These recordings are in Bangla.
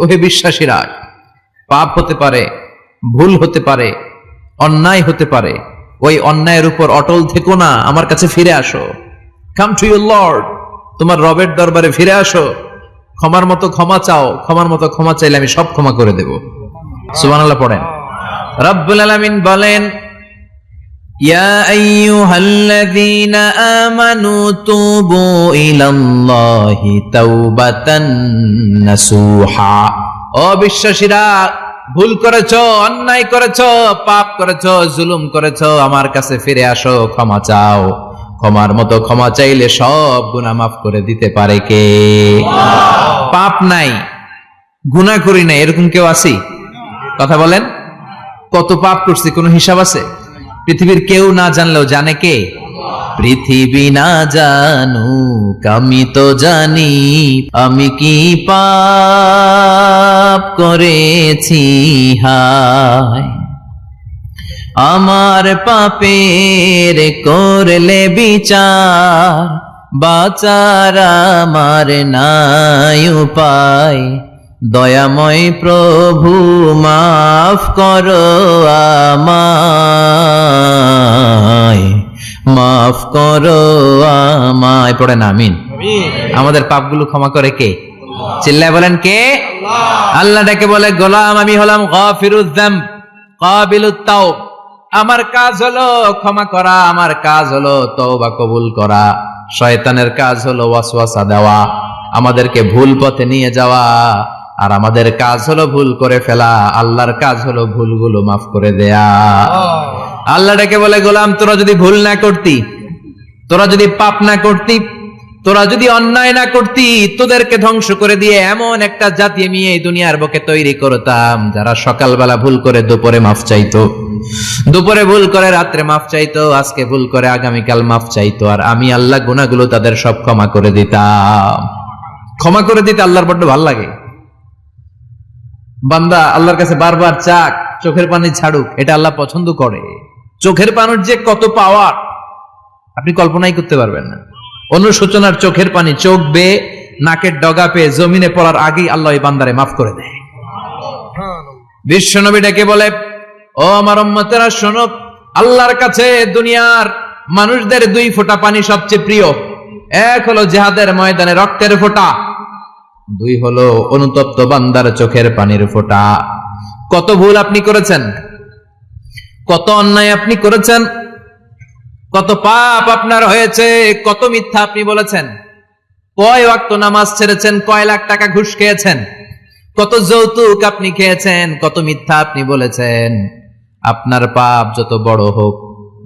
ওহে বিশ্বাসীরা, পাপ হতে পারে, ভুল হতে পারে, অন্যায় হতে পারে, ওই অন্যায়ের উপর অটল থেকো না, আমার কাছে ফিরে আসো। কাম টু ইউর লর্ড, তোমার রবের দরবারে ফিরে আসো, ক্ষমার মতো ক্ষমা চাও, ক্ষমার মতো ক্ষমা চাইলে আমি সব ক্ষমা করে দেব। সুবহানাল্লাহ পড়েন। রব্বুল আলামিন বলেন, ইয়া আইয়ুহাল্লাযীনা আমানু তুবু ইলাল্লাহি তাওবাতান নাসুহা। ও বিশ্বাসীরা, ভুল করেছো, অন্যায় করেছো, পাপ করেছো, জুলুম করেছো, আমার কাছে ফিরে আসো, ক্ষমা চাও। ক্ষমার মতো ক্ষমা চাইলে সব গুনাহ মাফ করে দিতে পারে কে? পাপ নাই, গুনাহ করি না, এরকম কেউ আছি? কথা বলেন। কত পাপ করছি, কোনো হিসাব আছে? পৃথিবীর কেউ না জানলেও জানে কে? পৃথিবী না জানুক আমি তো জানি, আমি কি পাপ করেছি হায়। আমার পাপের করলে বিচার, বাঁচার আমার নাই উপায়। দয়াময় প্রভু মাফ করো আমায়, মাফ করো আমায়। পড়েন আমিন। আমাদের পাপগুলো ক্ষমা করে কে? চিল্লায় বলেন কে? আল্লাহ ডেকে বলে, গোলাম আমি হলাম গাফিরুয যামব কাবিলুত তাওব। আমার কাজ হলো ক্ষমা করা, আমার কাজ হলো তওবা কবুল করা। শয়তানের কাজ হলো ওয়াসওয়াসা দেওয়া, আমাদেরকে ভুল পথে নিয়ে যাওয়া। আর আমাদের কাজ হলো ভুল করে ফেলা, আল্লাহর কাজ হলো ভুলগুলো মাফ করে দেয়া। আল্লাহ ডেকে বলে, গোলাম তোরা যদি ভুল না করতি, তোরা যদি পাপ না করতি, তোরা যদি অন্যায় না করতি, তোদেরকে ধ্বংস করে দিয়ে এমন একটা জাতি আমি এই দুনিয়ার বুকে তৈরি করতাম, যারা সকালবেলা ভুল করে দুপুরে মাফ চাইতো, দুপুরে ভুল করে রাত্রে মাফ চাইতো, আজকে ভুল করে আগামীকাল মাফ চাইতো। আর আমি আল্লাহ গুনাহগুলো তাদের সব ক্ষমা করে দিতাম। ক্ষমা করে দিতে আল্লাহর বড্ড ভালো লাগে। বান্দা আল্লাহর কাছে বারবার চাক, চোখের পানি ছাড়ুক, এটা আল্লাহ পছন্দ করে। চোখের পানির যে কত পাওয়ার আপনি কল্পনাই করতে পারবেন না। অনুশোচনার চোখের পানি চোখ বেয়ে নাকের ডগা পেয়ে জমিনে পড়ার আগেই আল্লাহ এই বান্দারে মাফ করে দেয়। বিশ্বনবী ডেকে বলে, ও আমার উম্মতেরা শোনো, আল্লাহর কাছে দুনিয়ার মানুষদের দুই ফোঁটা পানি সবচেয়ে প্রিয়। এক হলো জিহাদের ময়দানে রক্তের ফোঁটা, দুই হলো অনুতপ্ত বান্দার চোখের পানির ফোঁটা। কত ভুল আপনি করেছেন, কত অন্যায় আপনি করেছেন, কত পাপ আপনার হয়েছে, কত মিথ্যা আপনি বলেছেন, কয় ওয়াক্ত নামাজ ছেড়েছেন, কয় লাখ টাকা ঘুষ খেয়েছেন, কত যৌতুক আপনি খেয়েছেন, কত মিথ্যা আপনি বলেছেন। আপনার পাপ যত বড় হোক,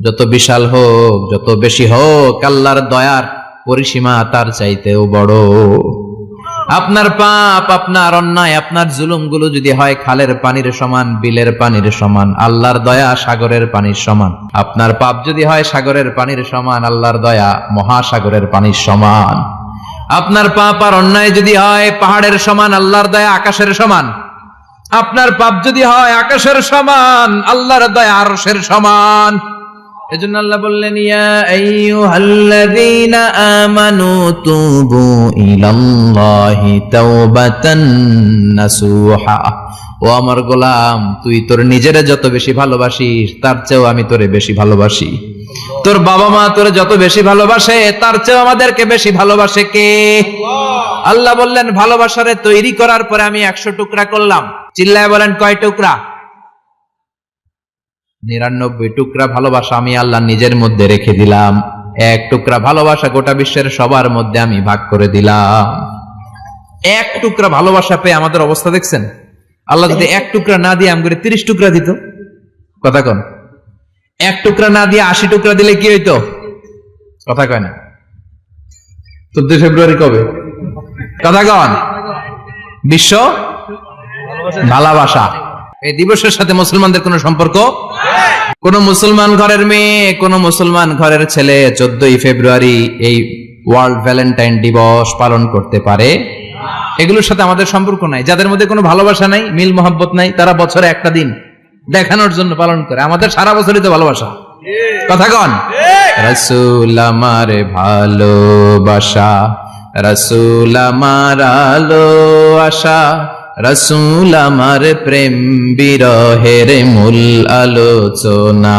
যত বিশাল হোক, যত বেশি হোক, আল্লাহর দয়ার পরিসীমা তার চাইতেও বড়। আপনার পাপ, আপনার অন্যায়, আপনার জুলুমগুলো যদি হয় খালের পানির সমান, বিলের পানির সমান, আল্লাহর দয়া সাগরের পানির সমান। আপনার পাপ যদি হয় সাগরের পানির সমান, আল্লাহর দয়া মহাসাগরের পানির সমান। আপনার পাপ আর অন্যায় যদি হয় পাহাড়ের সমান, আল্লাহর দয়া আকাশের সমান। আপনার পাপ যদি হয় আকাশের সমান, আল্লাহর দয়া আরশের সমান। এজন্য আল্লাহ বললেন, ইয়া আইয়ুহাল্লাযীনা আমানু তুবু ইলাল্লাহি তাওবাতান নাসুহা। ও আমার গোলাম, তুই তোর নিজেরে যত বেশি ভালোবাসিস, তার চেয়েও আমি তোরে বেশি ভালোবাসি। তোর বাবা মা তোরে যত বেশি ভালোবাসে, তার চেয়েও আমাদেরকে বেশি ভালোবাসে কে? আল্লাহ বললেন, ভালোবাসারে তৈরি করার পরে আমি 100 টুকরা করলাম। চিল্লায় বলেন, কয় টুকরা? 99 টুকরা ভালোবাসা আমি আল্লাহ নিজের মধ্যে রেখে দিলাম। 1 টুকরা ভালোবাসা গোটা বিশ্বের সবার মধ্যে আমি ভাগ করে দিলাম। 1 টুকরা ভালোবাসা পেয়ে আমাদের অবস্থা দেখছেন? আল্লাহ যদি 1 টুকরা না দিয়ে আমাকে 30 টুকরা দিত, কথা কন, 1 টুকরা না দিয়ে 80 টুকরা দিলে কি হইতো? কথা কয় না। 14 ফেব্রুয়ারি কবে? কথা কন। বিশ্ব ভালোবাসা এই দিবসের সাথে মুসলমানদের কোন সম্পর্ক? কোন মুসলমান ঘরের মেয়ে, কোন মুসলমান ঘরের ছেলে 14 ফেব্রুয়ারি এই ওয়ার্ল্ড ভ্যালেন্টাইন দিবস পালন করতে পারে? এগুলোর সাথে আমাদের সম্পর্ক নাই। যাদের মধ্যে কোনো ভালোবাসা নাই, মিল মোহাব্বত নাই, তারা বছরে একটা দিন দেখানোর জন্য পালন করে। আমাদের সারা বছরই তো ভালোবাসা। কথা কন। রাসূল আমার ভালোবাসা, রাসূল আমার আলো আশা, রাসূল আমার প্রেম বিরহের মূল আলোচনা,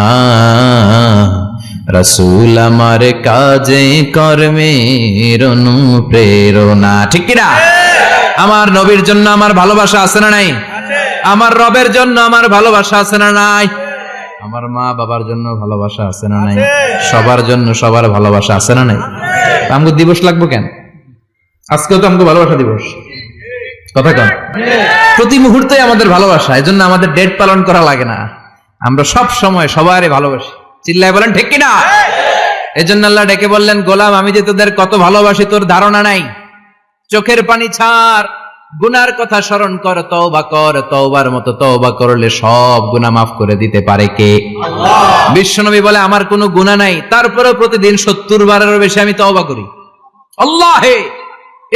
রাসূল আমার কাজে কর্মের অনুপ্রেরণা। ঠিক কিনা? আমার নবীর জন্য আমার ভালোবাসা আছে না নাই? আমার রবের জন্য আমার ভালোবাসা আছে না নাই? আমার মা বাবার জন্য ভালোবাসা আছে না নাই? সবার জন্য সবার ভালোবাসা আছে না নাই? আমগো দিবস লাগবো কেন? আজকেও তো আমগো ভালোবাসা দিবস, কথা কন। প্রতি মুহূর্তে আমাদের ভালোবাসা, এজন্য আমাদের ডেট পালন করা লাগে না। আমরা সব সময় সবারই ভালোবাসি। চিল্লায় বলেন ঠিক কিনা? এজন্য আল্লাহ ডেকে বললেন, গোলাম আমি যে তোদের কত ভালোবাসি তোর ধারণা নাই। চোখের পানি ছাড়, গুনার কথা স্মরণ কর, তওবা কর। তওবার মতো তওবা করলে সব গুনাহ মাফ করে দিতে পারে কে? আল্লাহ। বিশ্বনবী বলে আমার কোনো গুনাহ নাই, তারপরেও প্রতিদিন 70 বারেরও বেশি আমি তওবা করি। আল্লাহে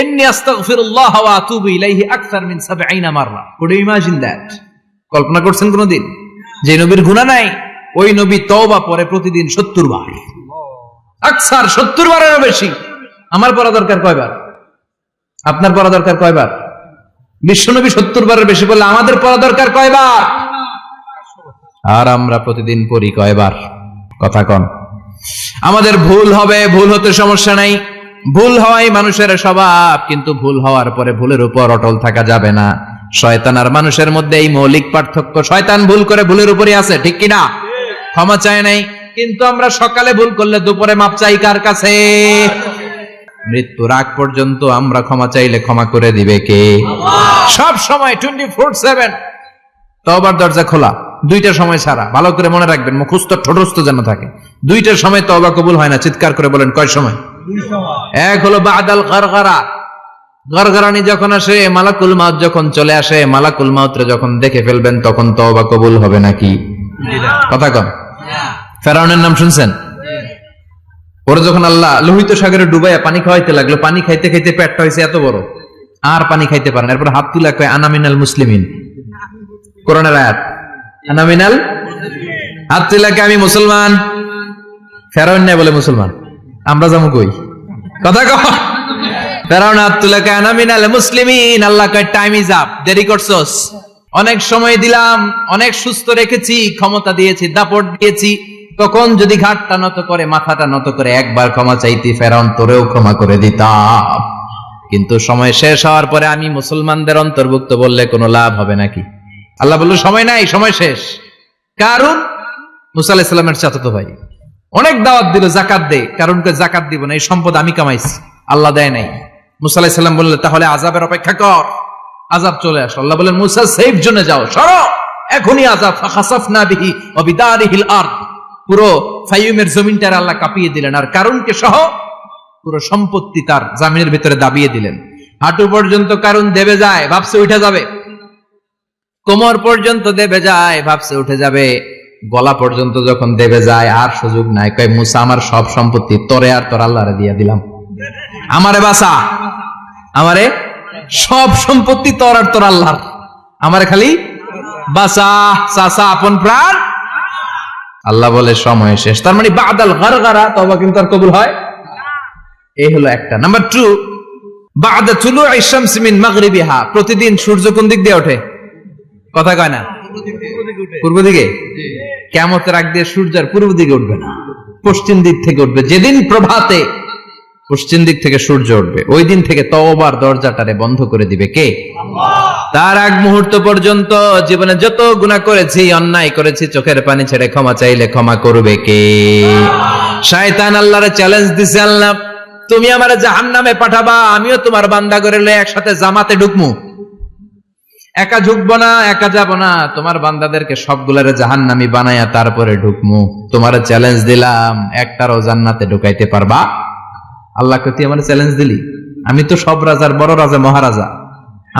ইন্নী আস্তাগফিরুল্লাহ ওয়া আতুবু ইলাইহি আকসার মিন 70 মাররা। Could you imagine that? কল্পনা করছেন কোনদিন যে নবীর গুনাহ নাই, ওই নবী তওবা পড়ে প্রতিদিন 70 বার, আকসার 70 বারেরও বেশি। আমার পড়া দরকার কয়বার? আপনার পড়া দরকার কয়বার? বিশ্বনবী 70 বারের বেশি বললে আমাদের পড়া দরকার কয়বার? আর আমরা প্রতিদিন পড়ি কয়বার? কথা কন। আমাদের ভুল হবে, ভুল হতে সমস্যা নাই, ভুল হওয়াই মানুষের স্বভাব, কিন্তু ভুল হওয়ার পরে ভুলের উপর অটল থাকা যাবে না। শয়তান আর মানুষের মধ্যে এই মৌলিক পার্থক্য। শয়তান ভুল করে ভুলের উপরই আছে, ঠিক কিনা? ক্ষমা চায় নাই, কিন্তু আমরা সকালে ভুল করলে দুপুরে মাপ চাই কার কাছে? মৃত্যুর আগ পর্যন্ত আমরা ক্ষমা চাইলে ক্ষমা করে দিবে কে? সব সময় 24/7 তওবার দরজা খোলা, দুইটার সময় ছাড়া। ভালো করে মনে রাখবেন, মুখস্থ ঠোঁটস্থ যেন থাকে। দুইটার সময় তওবা কবুল হয় না, চিৎকার করে বলেন কয় সময়? এক হলো বাদাল গারগারা, গারগারানি যখন আসে, মালাকুল মাউত যখন চলে আসে, মালাকুল মাউতরে যখন দেখে ফেলবেন তখন তওবা কবুল হবে নাকি? কথা কন। ফেরাউনের নাম শুনছেন? ওরা যখন আল্লাহ লোহিত সাগরে ডুবাইয়া পানি খাওয়াইতে লাগলো, পানি খাইতে খাইতে পেটটা হয়েছে এত বড়, আর পানি খাইতে পারে না। এরপর হাত তুলে কয় আনা মিনাল মুসলিমিন। কোরআনের আয়াত, আনা মিনাল, হাত তুলে কয় আমি মুসলমান। ফেরাউন নাই বলে মুসলমান, আমরা যাবো কই? কথা কও। ফেরাউন হাত তুলে কয় আনা মিনাল মুসলিমিন। আল্লাহ কয় টাইম ইজ আপ, দেরি করছস। অনেক সময় দিলাম, অনেক সুস্থ রেখেছি, ক্ষমতা দিয়েছি, দাপট দিয়েছি, তখন যদি ঘাটটা নত করে, মাথাটা নত করে একবার ক্ষমা চাইতি, ফেরাউন তোরেও ক্ষমা করে দিতাম। কিন্তু সময় শেষ হওয়ার পরে আমি মুসলমানদের অন্তর্ভুক্ত বললে কোনো লাভ হবে নাকি? আল্লাহ বলল সময় নাই, সময় শেষ। কারণ মুসা আলাইহিস সালামের চাচাতো ভাই অনেক দাওয়াত দিল, জাকাত দে। কারণকে জাকাত দিব না, এই সম্পদ আমি কামাইছি, আল্লাহ দেয় নাই। মুসা আলাইহিস সালাম বললেন তাহলে আযাবের অপেক্ষা কর, আযাব চলে আসলো। আল্লাহ বললেন মুসা সেফ জোনে যাও, সরো, এখনই আযাব। ফাখাসাফনা বিহি ওয়া বিদারিহিল আরদ, পুরো ফাইয়ুমের জমিনটার আল্লাহ কাঁপিয়ে দিলেন, আর কারুনকে সহ পুরো সম্পত্তি তার জামিনের ভিতরে দাবিয়ে দিলেন। হাঁটু পর্যন্ত কারুন দেবে যায়, ভাবছে উঠে যাবে। কোমর পর্যন্ত দেবে যায়, ভাবছে উঠে যাবে। গলা পর্যন্ত যখন দেবে যায়, আর সুযোগ নাই। কয় মুসা আমার সব সম্পত্তি তোরে আর তোর আল্লাহরে দিয়ে দিলাম, আমারে বাঁচা, আমারে সব সম্পত্তি তোর আর তোর আল্লাহর, আমারে খালি বাঁচা, চাচা আপন প্রাণ। আল্লাহ বলে সময় শেষ। তার মানে বাদাল গারগারা তওবা কিন্তু আর কবুল হয়? এই হলো একটা। নাম্বার 2, বাদা তুলুই শামসি মিন মাগরিবিহা, প্রতিদিন সূর্য কোন দিক দিয়ে ওঠে? কথা কয় না? পূর্ব দিকে। কিয়ামতের আগ দিয়ে সূর্য আর পূর্ব দিকে উঠবে না, পশ্চিম দিক থেকে উঠবে। যেদিন প্রভাতে পশ্চিম দিক থেকে সূর্য উঠবে, ওই দিন থেকে তওবার দরজাটারে বন্ধ করে দিবে কে? আল্লাহ। তার আগ মুহূর্ত পর্যন্ত জীবনে যত গুনাহ করেছি, অন্যায় করেছি, চোখের পানি ছেড়ে ক্ষমা চাইলে ক্ষমা করবে কে? শয়তান আল্লাহরে চ্যালেঞ্জ দিছে, আল্লাহ তুমি আমারে জাহান্নামে পাঠাবা, আমিও তোমার বান্দা করে লয়ে একসাথে জামাতে ঢুকমু। একা ঢুকবো না, একা যাব না, তোমার বান্দাদেরকে সবগুলারে জাহান্নামী বানায়া তারপরে ঢুকমু। তোমারে চ্যালেঞ্জ দিলাম, একটারও জান্নাতে ঢুকাইতে পারবা? আল্লাহকে তুই আমার চ্যালেঞ্জ দিলি, আমি তো সব রাজার বড় রাজা, মহারাজা,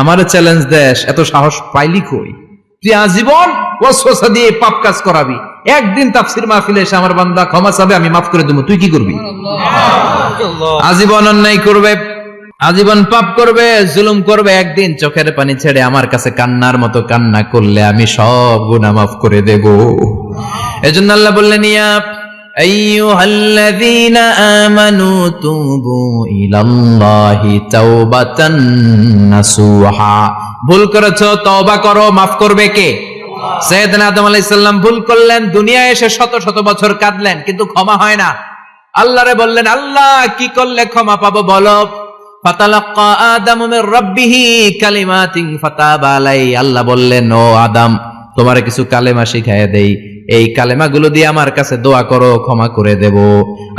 আমার চ্যালেঞ্জ দেশ, এত সাহস পাইলি কই? তুই আজীবন ওয়াসওয়াসা দিয়ে পাপ কাজ করাবি, একদিন তাফসীর মাহফিলে এসে আমার বান্দা ক্ষমা চাবে, আমি মাফ করে দেব, তুই কি করবি? আজীবন অন্যায় করবে, আজীবন পাপ করবে, জুলুম করবে, একদিন চোখের পানি ছেড়ে আমার কাছে কান্নার মতো কান্না করলে আমি সব গুনাহ মাফ করে দেব। এজন্য আল্লাহ বললেন ইয়া আইয়ুহাল্লাযীনা আমানু তুবু ইলাল্লাহি তাওবাতান নাসুহা, ভুল করেছো, তওবা করো, মাফ করবে কে? সাইয়েদনা আদম আলাইহিস সালাম ভুল করলেন, দুনিয়ায় এসে শত শত বছর কাঁদলেন, কিন্তু ক্ষমা হয় না। আল্লাহরে বললেন, আল্লাহ কি করলে ক্ষমা পাবো বলো? ফাতালাক্কা আদামু মির রাব্বিহি কালিমাতিন ফাতাবা আলাইহি। আল্লাহ বললেন, ও আদম, তোমারে কিছু কালেমা শিখাইয়া দেই, এই কালেমাগুলো দিয়ে আমার কাছে দোয়া করো, ক্ষমা করে দেব।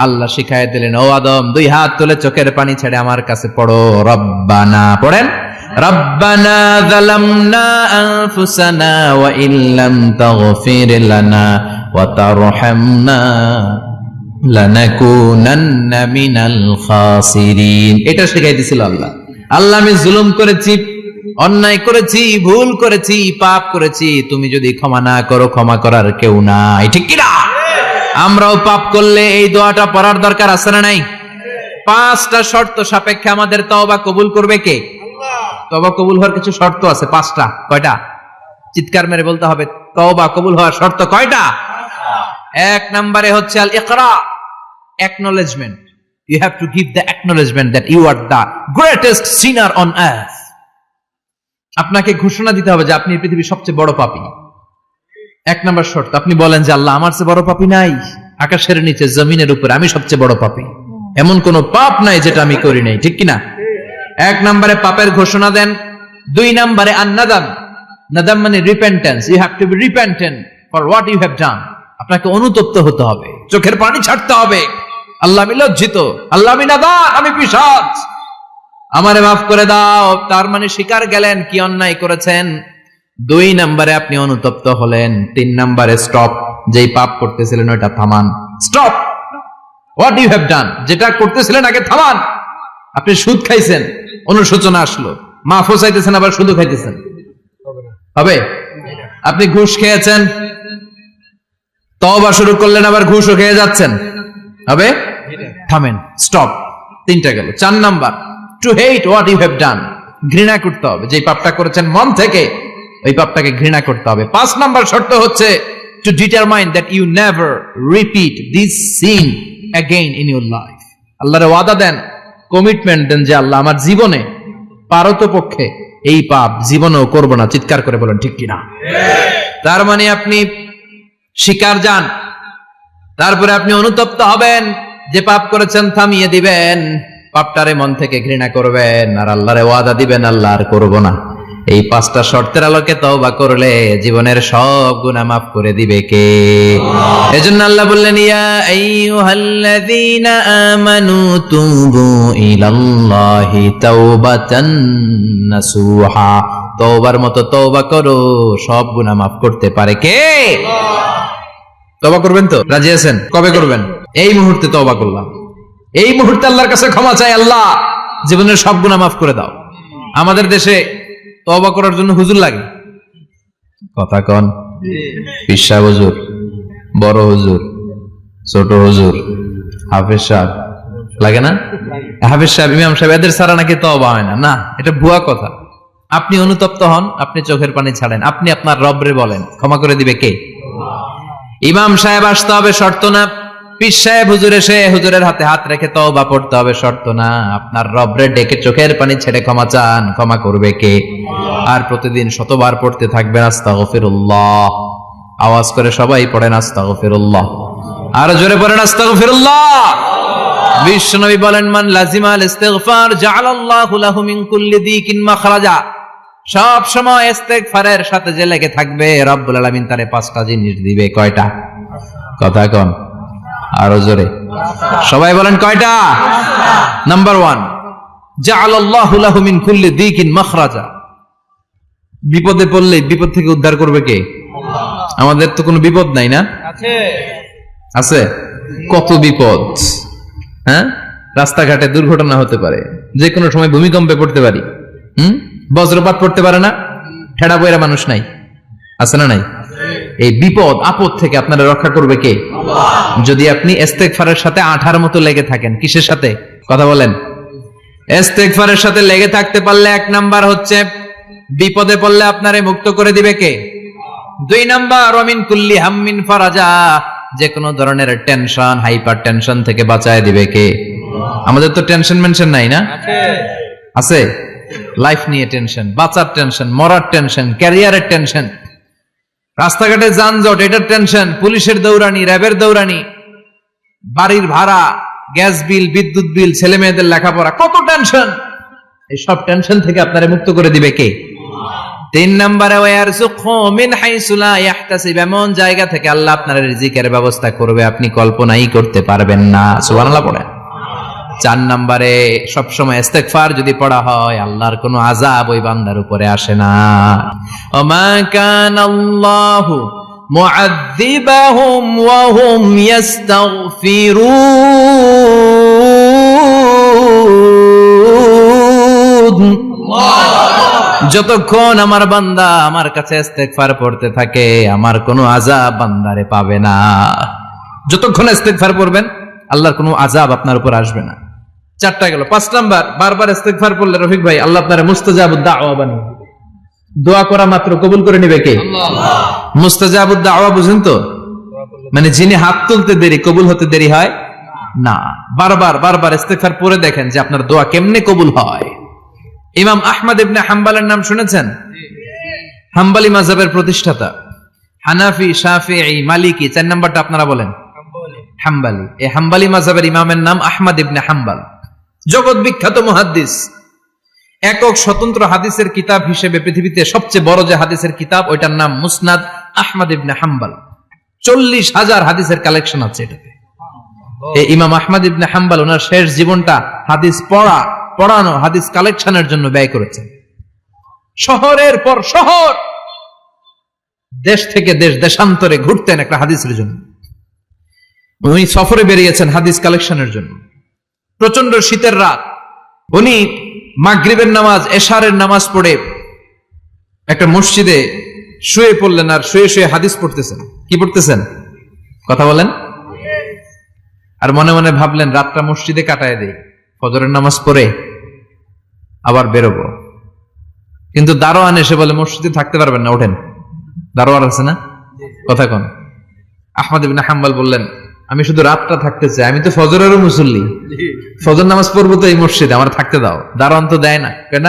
আল্লাহ শিখাইয়া দিলেন, ও আদম, দুই হাত তুলে চোখের পানি ছেড়ে আমার কাছে পড়ো, রব্বানা, পড়েন, রব্বানা যালামনা আনফুসানা ওয়া ইল্লাম তাগফির লানা ওয়া তারহামনা লানাকুনান্না মিনাল খাসিরিন। এটা শিখাই দিয়েছিল আল্লাহ। আল্লাহ, আমি জুলুম করেছি, অন্যায় করেছি, ভুল করেছি, পাপ করেছি, তুমি যদি ক্ষমা না করো, ক্ষমা করার কেউ নাই, ঠিক কি না? আমরাও পাপ করলে এই দোয়াটা পড়ার দরকার আছে না নাই? 5টা শর্ত সাপেক্ষে আমাদের তওবা কবুল করবে কে? তওবা কবুল হওয়ার কিছু শর্ত আছে, 5টা। কয়টা? চিৎকার মেরে বলতে হবে, তওবা কবুল হওয়ার শর্ত কয়টা? 1 নম্বরে হচ্ছে আল ইকরা, acknowledgement. You have to give the acknowledgement that you are the greatest sinner on earth. আপনাকে ঘোষণা দিতে হবে যে আপনি পৃথিবীর সবচেয়ে বড় পাপী। 1 নম্বর শর্ত, আপনি বলেন যে আল্লাহ, আমার চেয়ে বড় পাপী নাই, আকাশের নিচে জমিনের উপরে আমি সবচেয়ে বড় পাপী, এমন কোন পাপ নাই যেটা আমি করি নাই, ঠিক কিনা? 1 নম্বরে পাপের ঘোষণা দেন। 2 নম্বরে আন-নাদাম, নাদাম মানে repentance. You have to be repentant for what you have done. আপনাকে অনুতপ্ত হতে হবে, চোখের পানি ছাড়তে হবে। আল্লাহ, আমি লজ্জিত, আল্লাহ আমি নাদান, আমি পিশাচ, আমারে মাফ করে দাও। তার মানে স্বীকার গেলেন কি অন্যায় করেছেন। 2 নম্বরে আপনি অনুতপ্ত হলেন। 3 নম্বরে স্টপ, যেই পাপ করতেছিলেন ওটা থামান, stop what you have done, যেটা করতেছিলেন আগে থামান। আপনি সুদ খাইছেন, অনুশোচনা আসলো, মাফও চাইতেছেন, আবার সুদও খাইতেছেন, হবে? আপনি ঘুষ খেয়েছেন, তওবা শুরু করলেন, আবার ঘুষও খেয়ে যাচ্ছেন, হবে? থামেন, স্টপ। 3টা গেল। 4 number, to hate what you have done, ঘৃণা করতে হবে, যে পাপটা করেছেন মন থেকে ওই পাপটাকে ঘৃণা করতে হবে। 5 নাম্বার শর্ত হচ্ছে to determine that you never repeat this sin again in your life. আল্লাহর ওয়াদা দেন, কমিটমেন্ট দেন যে আল্লাহ, আমার জীবনে পারতপক্ষে এই পাপ জীবনেও করব না। চিৎকার করে বলেন ঠিক কিনা? তার মানে আপনি স্বীকার যান, তারপরে আপনি অনুতপ্ত হবেন, যে পাপ করেছেন থামিয়ে দিবেন, পাপটারে মন থেকে ঘৃণা করবেন, আর আল্লাহরে ওয়াদা দিবেন, আল্লাহ আর করব না। এই 5টা শর্তের আলোকে তওবা করলে জীবনের সব গুনাহ মাফ করে দিবে কে? এজন্য আল্লাহ বললেন, ইয়া আইয়ুহাল্লাযীনা আমানু তুবু ইলাল্লাহি তাওবাতান নাসুহা। তওবার মতো তওবা করো, সব গুনাহ মাফ করতে পারে কে? তওবা করবেন তো? রাজি আছেন? কবে করবেন? এই মুহূর্তে তওবা করলাম, এই মুহূর্তে আল্লাহর কাছে ক্ষমা চাই, আল্লাহ জীবনের সব গুনাহ মাফ করে দাও। আমাদের দেশে তওবা করার জন্য হুজুর লাগে, কথা কন? পিসা হুজুর, বড় হুজুর, ছোট হুজুর, হাফেজ সাহেব লাগে না? হাফেজ সাহেব, ইমাম সাহেব, এদের ছাড়া নাকি তওবা হয় না। না, এটা ভুয়া কথা। আপনি অনুতপ্ত হন, আপনি চোখের পানি ছাড়েন, আপনি আপনার রবরে বলেন, ক্ষমা করে দিবে কে? ইমাম সাহেব আসতে হবে, শর্ত না। পীর সাহেব হুজুর এসে হুজুরের হাতে হাত রেখে তওবা পড়তে হবে, শর্ত না। আপনার রবরে ডেকে চোখের পানি ছেড়ে ক্ষমা চান, ক্ষমা করবে কে? আর প্রতিদিন শতবার পড়তে থাকবেন আস্তাগফিরুল্লাহ। আওয়াজ করে সবাই পড়েন আস্তাগফিরুল্লাহ, আর জোরে পড়েন আস্তাগফিরুল্লাহ। বিশ্বনবী বলেন, মান লাজিমাল ইস্তিগফার জাআলাল্লাহু লাহু মিন কুল্লি দিকিন মাখরাজা। সব সময় ইস্তেগফারের সাথে যে লেগে থাকবে, রব্বুল আলামিন তারে 5টা জিনিস দিবে। কয়টা? কথা কন, আরো জোরে সবাই বলেন, কয়টা? নাম্বার 1, জাআলাল্লাহু লাহু মিন কুল্লি দিকিন মাখরাজা। বিপদে পড়লে বিপদ থেকে উদ্ধার করবে কে? আমাদের তো কোনো বিপদ নাই না? আছে। কত বিপদ, হ্যাঁ? রাস্তাঘাটে দুর্ঘটনা হতে পারে, যে কোনো সময় ভূমিকম্পে পড়তে পারি, বজ্রপাত পড়তে পারে না, ঠেড়া বইরা মানুষ নাই, আছে না নাই? এই বিপদ আপদ থেকে আপনারা রক্ষা করবে কে? যদি আপনি ইস্তেগফারের সাথে আঠার মতো লেগে থাকেন। কিসের সাথে? কথা বলেন। ইস্তেগফারের সাথে লেগে থাকতে পারলে 1 নাম্বার হচ্ছে বিপদে পড়লে আপনারে মুক্ত করে দিবে কে? 2 নাম্বার, ওয়ামিন কুল্লি হাম্মিন ফারাজা। যে কোনো ধরনের টেনশন, হাইপার টেনশন থেকে বাঁচায় দিবে কে? আমাদের তো টেনশন মেনশন নাই না? আছে। লাইফ নিয়ে টেনশন, বাঁচার টেনশন, মরার টেনশন, ক্যারিয়ারের টেনশন, রাস্তাঘাটে যানজট এটার টেনশন, পুলিশের দৌড়ানি, র্যাবের দৌড়ানি, বাড়ির ভাড়া, গ্যাস বিল, বিদ্যুৎ বিল, ছেলে মেয়েদের লেখাপড়া, কত টেনশন। এই সব টেনশন থেকে আপনারা মুক্ত করে দিবে কে? 3 নম্বরে ওয়ারযুকহু মিন হাইসু লা ইয়াহতাসিব, এমন জায়গা থেকে আল্লাহ আপনার রিজিকের ব্যবস্থা করবে আপনি কল্পনাই করতে পারবেন না। সুবহানাল্লাহ পড়েন। 4 নম্বরে সবসময় ইস্তেগফার যদি পড়া হয় আল্লাহর কোনো আযাব ওই বান্দার উপরে আসে না। ওমা কানাল্লাহু মুআযযিবাহুম ওয়া হুম ইস্তাগফিরুন। যতক্ষণ আমার বান্দা আমার কাছে ইস্তেগফার পড়তে থাকে আমার কোনো আযাব বান্দারে পাবে না। যতক্ষণ ইস্তেগফার পড়বেন আল্লাহর কোনো আযাব আপনার উপর আসবে না। 4টা গেল। 5 নাম্বার, বারবার ইস্তেগফার পড়লে রফিক ভাই আল্লাহ আপনারে মুস্তাজাবুদ দাওয়া বানিয়ে দিবে। দোয়া করা মাত্র কবুল করে নেবে কে? আল্লাহ। মুস্তাজাবুদ দাওয়া বুঝেন তো? মানে যিনি হাত তুলতে দেরি কবুল হতে দেরি হয় না। বারবার ইস্তেগফার পড়ে দেখেন যে আপনার দোয়া কেমনে কবুল হয়। ইমাম আহমদ ইবনে হাম্বলের নাম শুনেছেন? হাম্বলি মাযহাবের প্রতিষ্ঠাতা। হানাফি, শাফিঈ, মালিকি, 4 নাম্বারটা আপনারা বলেন। হাম্বলি। এই হাম্বলি মাযহাবের ইমামের নাম আহমদ ইবনে হাম্বল। জগৎ বিখ্যাত মুহাদ্দিস। একক স্বতন্ত্র হাদিসের কিতাব হিসেবে পৃথিবীতে সবচেয়ে বড় যে হাদিসের কিতাব ওইটার নাম মুসনাদ আহমদ ইবনে হাম্বল। 40,000 হাদিসের কালেকশন আছে এটাতে। এই ইমাম আহমদ ইবনে হাম্বল ওনার শেষ জীবনটা হাদিস পড়ানো, হাদিস কালেকশনের জন্য ব্যয় করেছেন। শহরের পর শহর, দেশ থেকে দেশ, দেশান্তরে ঘুরতেন একটা হাদিসের জন্য। উনি সফরে বেরিয়েছেন হাদিস কালেকশনের জন্য। প্রচন্ড শীতের রাত, উনি মাগরিবের নামাজ, এশারের নামাজ পড়ে একটা মসজিদে শুয়ে পড়লেন আর শুয়ে শুয়ে হাদিস পড়তেছেন। কি পড়তেছেন? কথা বলেন। আর মনে মনে ভাবলেন রাতটা মসজিদে কাটায় দেই, ফজরের নামাজ পড়ে আবার বেরোবো। কিন্তু দারোয়ান এসে বলে মসজিদে থাকতে পারবেন না, ওঠেন। দারোয়ান আছে না? কথা কোন? আহমদ ইবনে হাম্বল বললেন আমি শুধু রাতটা থাকতে চাই, আমি তো ফজরেরও মুসল্লি, ফজর নামাজ পড়বো তো এই মসজিদে, আমার থাকতে দাও। দারোয়ান তো দেয় না, কেন?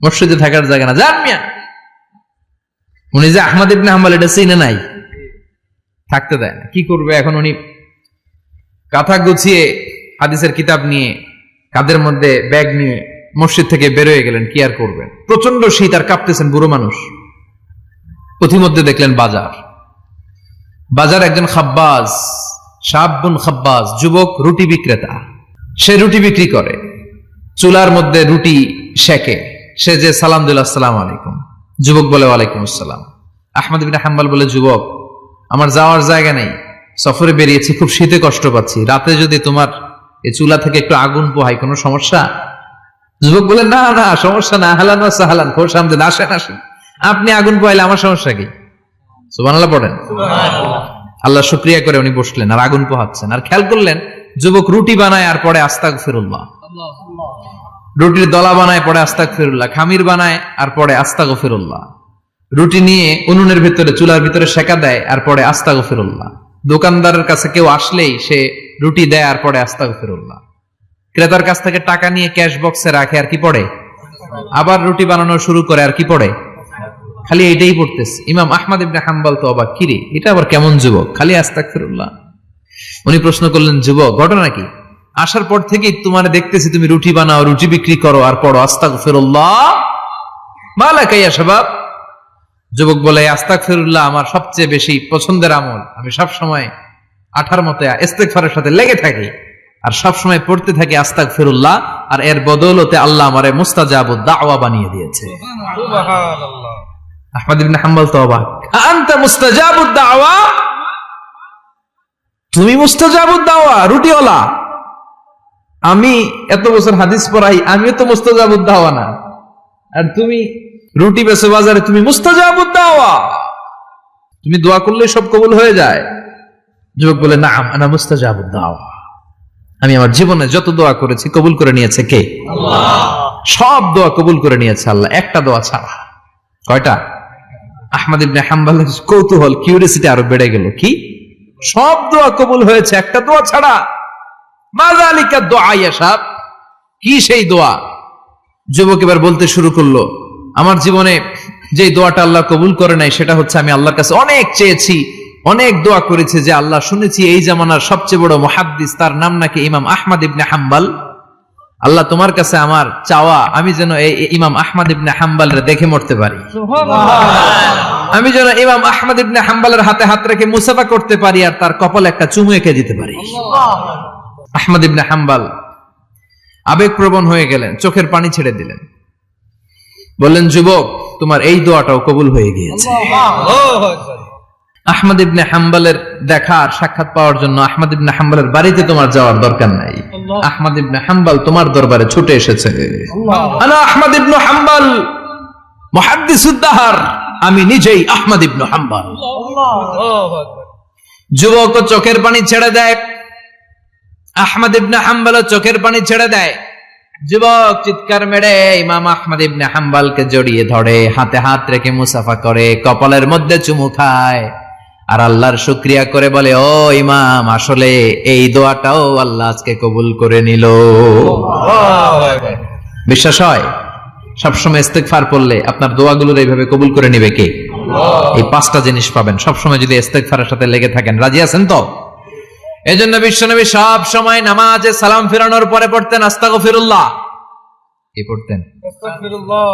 মসজিদে থাকার জায়গা না, যান মিয়া। উনি যে আহমদ ইবনে হাম্বল এটা চিনে নাই, থাকতে দেয় না। কি করবে এখন? উনি কাঁথা গুছিয়ে হাদিসের কিতাব নিয়ে কাঁধের মধ্যে ব্যাগ নিয়ে মসজিদ থেকে বেরোয় গেলেন। কি আর করবেন, প্রচন্ড শীত আর কাঁপতেছেন, বুড়ো মানুষ। পথিমধ্যে দেখলেন বাজার একজন খাব্বাজ, শাবুন খাব্বাজ, যুবক রুটি বিক্রেতা। সে রুটি বিক্রি করে, চুলার মধ্যে রুটি সেকে। সে যে সালাম দিল আসসালামু আলাইকুম, যুবক বলে ওয়ালাইকুম আসসালাম। আহমদ ইবনে হাম্বল বলে যুবক আমার যাওয়ার জায়গা নেই, সফরে বেরিয়েছি, খুব শীতে কষ্ট পাচ্ছি, রাতে যদি তোমার এই চুলা থেকে একটু আগুন পোহাই কোনো সমস্যা? যুবক বলে না না সমস্যা না, আহলান ওয়া সাহলান, খোশ আমদেদ, আসেন আসেন, আপনি আগুন পোহাইলে আমার সমস্যা কি? সুবহানাল্লাহ পড়েন। আল্লাহ শুকরিয়া করে উনি বসলেন আর আগুন পোহাচ্ছেন। আর খেয়াল করলেন যুবক রুটি বানায় আর পরে আস্তাগফিরুল্লাহ, রুটির দলা বানায় পরে আস্তাগফিরুল্লাহ, খামির বানায় আর পরে আস্তাগফিরুল্লাহ, রুটি নিয়ে উনুনের ভিতরে চুলার ভিতরে সেকা দেয় আর পরে আস্তাগফিরুল্লাহ, দোকানদারের কাছে কেউ আসলেই সে রুটি দেয় আর পরে আস্তাগফিরুল্লাহ, ক্রেতার কাছ থেকে টাকা নিয়ে ক্যাশ বক্সে রাখে আর কি পড়ে, আবার রুটি বানানো শুরু করে আর কি পড়ে, খালি এটাই পড়তেছে। ইমাম আহমদ ইবনে হাম্বল তো অবাক, কিরে এটা আবার কেমন যুবক, খালি আস্তাগফিরুল্লাহ। উনি প্রশ্ন করলেন যুবক ঘটনা কি? আসার পর থেকেই তোমার দেখতেছি তুমি রুটি বানাও, রুটি বিক্রি করো আর পড়ো আস্তাগফিরুল্লাহ, মালাকা ইয়া শাবাব। যুবক বলে আস্তাগফিরুল্লাহ আমার সবচেয়ে বেশি পছন্দের আমল, আমি সব সময় আঠার মতো ইস্তেগফারের সাথে লেগে থাকি আর সব সময় পড়তে থাকি আস্তাগফিরুল্লাহ, আর এর বদৌলতে আল্লাহ আমারে মুস্তাজাবুদ দাওয়া বানিয়ে দিয়েছে। সুবহানাল্লাহ। আহমদ ইবনে হাম্বল তো অবাক, আনতা মুস্তাজাবুদ দাওয়া, তুমি মুস্তাজাবুদ দাওয়া রুটিওয়ালা? আমি এত বছর হাদিস পড়াই, আমিও তো মুস্তাজাবুদ দাওয়া না, আর তুমি রুটি বেচো বাজারে, তুমি মুস্তাজাবুদ দাওয়া, তুমি দোয়া করলে সব কবুল হয়ে যায়? যুবক বলে নাম আনা মুস্তাজাবুদ দাওয়া, আমি আমার জীবনে যত দোয়া করেছি কবুল করে নিয়েছে কে? আল্লাহ। সব দোয়া কবুল করে নিয়েছে আল্লাহ, একটা দোয়া ছাড়া। কয়টা? আহমদ ইবনে হাম্বলের কৌতূহল, কিউরিওসিটি আরো বেড়ে গেল। কি? সব দোয়া কবুল হয়েছে একটা দোয়া ছাড়া। মা যালিকা দুআ ইয়া শাব, কি সেই দোয়া? যুবক এবার বলতে শুরু করলো, আমার জীবনে যে দোয়াটা আল্লাহ কবুল করে নাই সেটা হচ্ছে আমি আল্লাহর কাছে অনেক চেয়েছি, অনেক দোয়া করেছি যে আল্লাহ, শুনেছি এই জামানার সবচেয়ে বড় মুহাদ্দিস, তার নাম নাকি ইমাম আহমদ ইবনে হাম্বল। আল্লাহ তোমার কাছে আমার চাওয়া, আমি যেন এই ইমাম আহমদ ইবনে হাম্বলরে দেখে মরতে পারি, আমি যেন ইমাম আহমদ ইবনে হাম্বলের হাতে হাত রেখে মুসাফা করতে পারি আর তার কপালে একটা চুমু এঁকে দিতে পারি। আহমদ ইবনে হাম্বল আবেগপ্রবণ হয়ে গেলেন, চোখের পানি ছেড়ে দিলেন, বললেন, যুবক, তোমার এই দোয়াটাও কবুল হয়ে গিয়েছে। আহমদ ইবনে হাম্বলের দেখার সাক্ষাৎ পাওয়ার জন্য আহমদ ইবনে হাম্বলের বাড়িতে তোমার যাওয়ার দরকার নাই, আহমদ ইবনে হাম্বল তোমার দরবারে ছুটে এসেছে। আনা আহমদ ইবনে হাম্বল মুহাদ্দিসুদ দাহর, আমি নিজেই আহমদ ইবনে হাম্বল। যুবক চোখের পানি ছেড়ে দেয়, আহমদ ইবনে হাম্বল চোখের পানি ছেড়ে দেয়। যুবক চিৎকার মেরে ইমাম আহমদ ইবনে হাম্বলকে জড়িয়ে ধরে, হাতে হাত রেখে মুসাফা করে, কপালের মধ্যে চুমু খায় আর আল্লাহর শুকরিয়া করে বলে, ও ইমাম, আসলে এই দোয়াটাও আল্লাহ আজকে কবুল করে নিল। বিশ্বাস হয়? সবসময় ইস্তেগফার পড়লে আপনার দোয়াগুলোর এইভাবে কবুল করে নিবে কে? এই পাঁচটা জিনিস পাবেন সবসময় যদি ইস্তেগফারের সাথে লেগে থাকেন। রাজি আছেন তো? এজন্য বিশ্বনবী সব সময় নামাজে সালাম ফিরানোর পরে পড়তেন আস্তাগফিরুল্লাহ। কি পড়তেন? আস্তাগফিরুল্লাহ।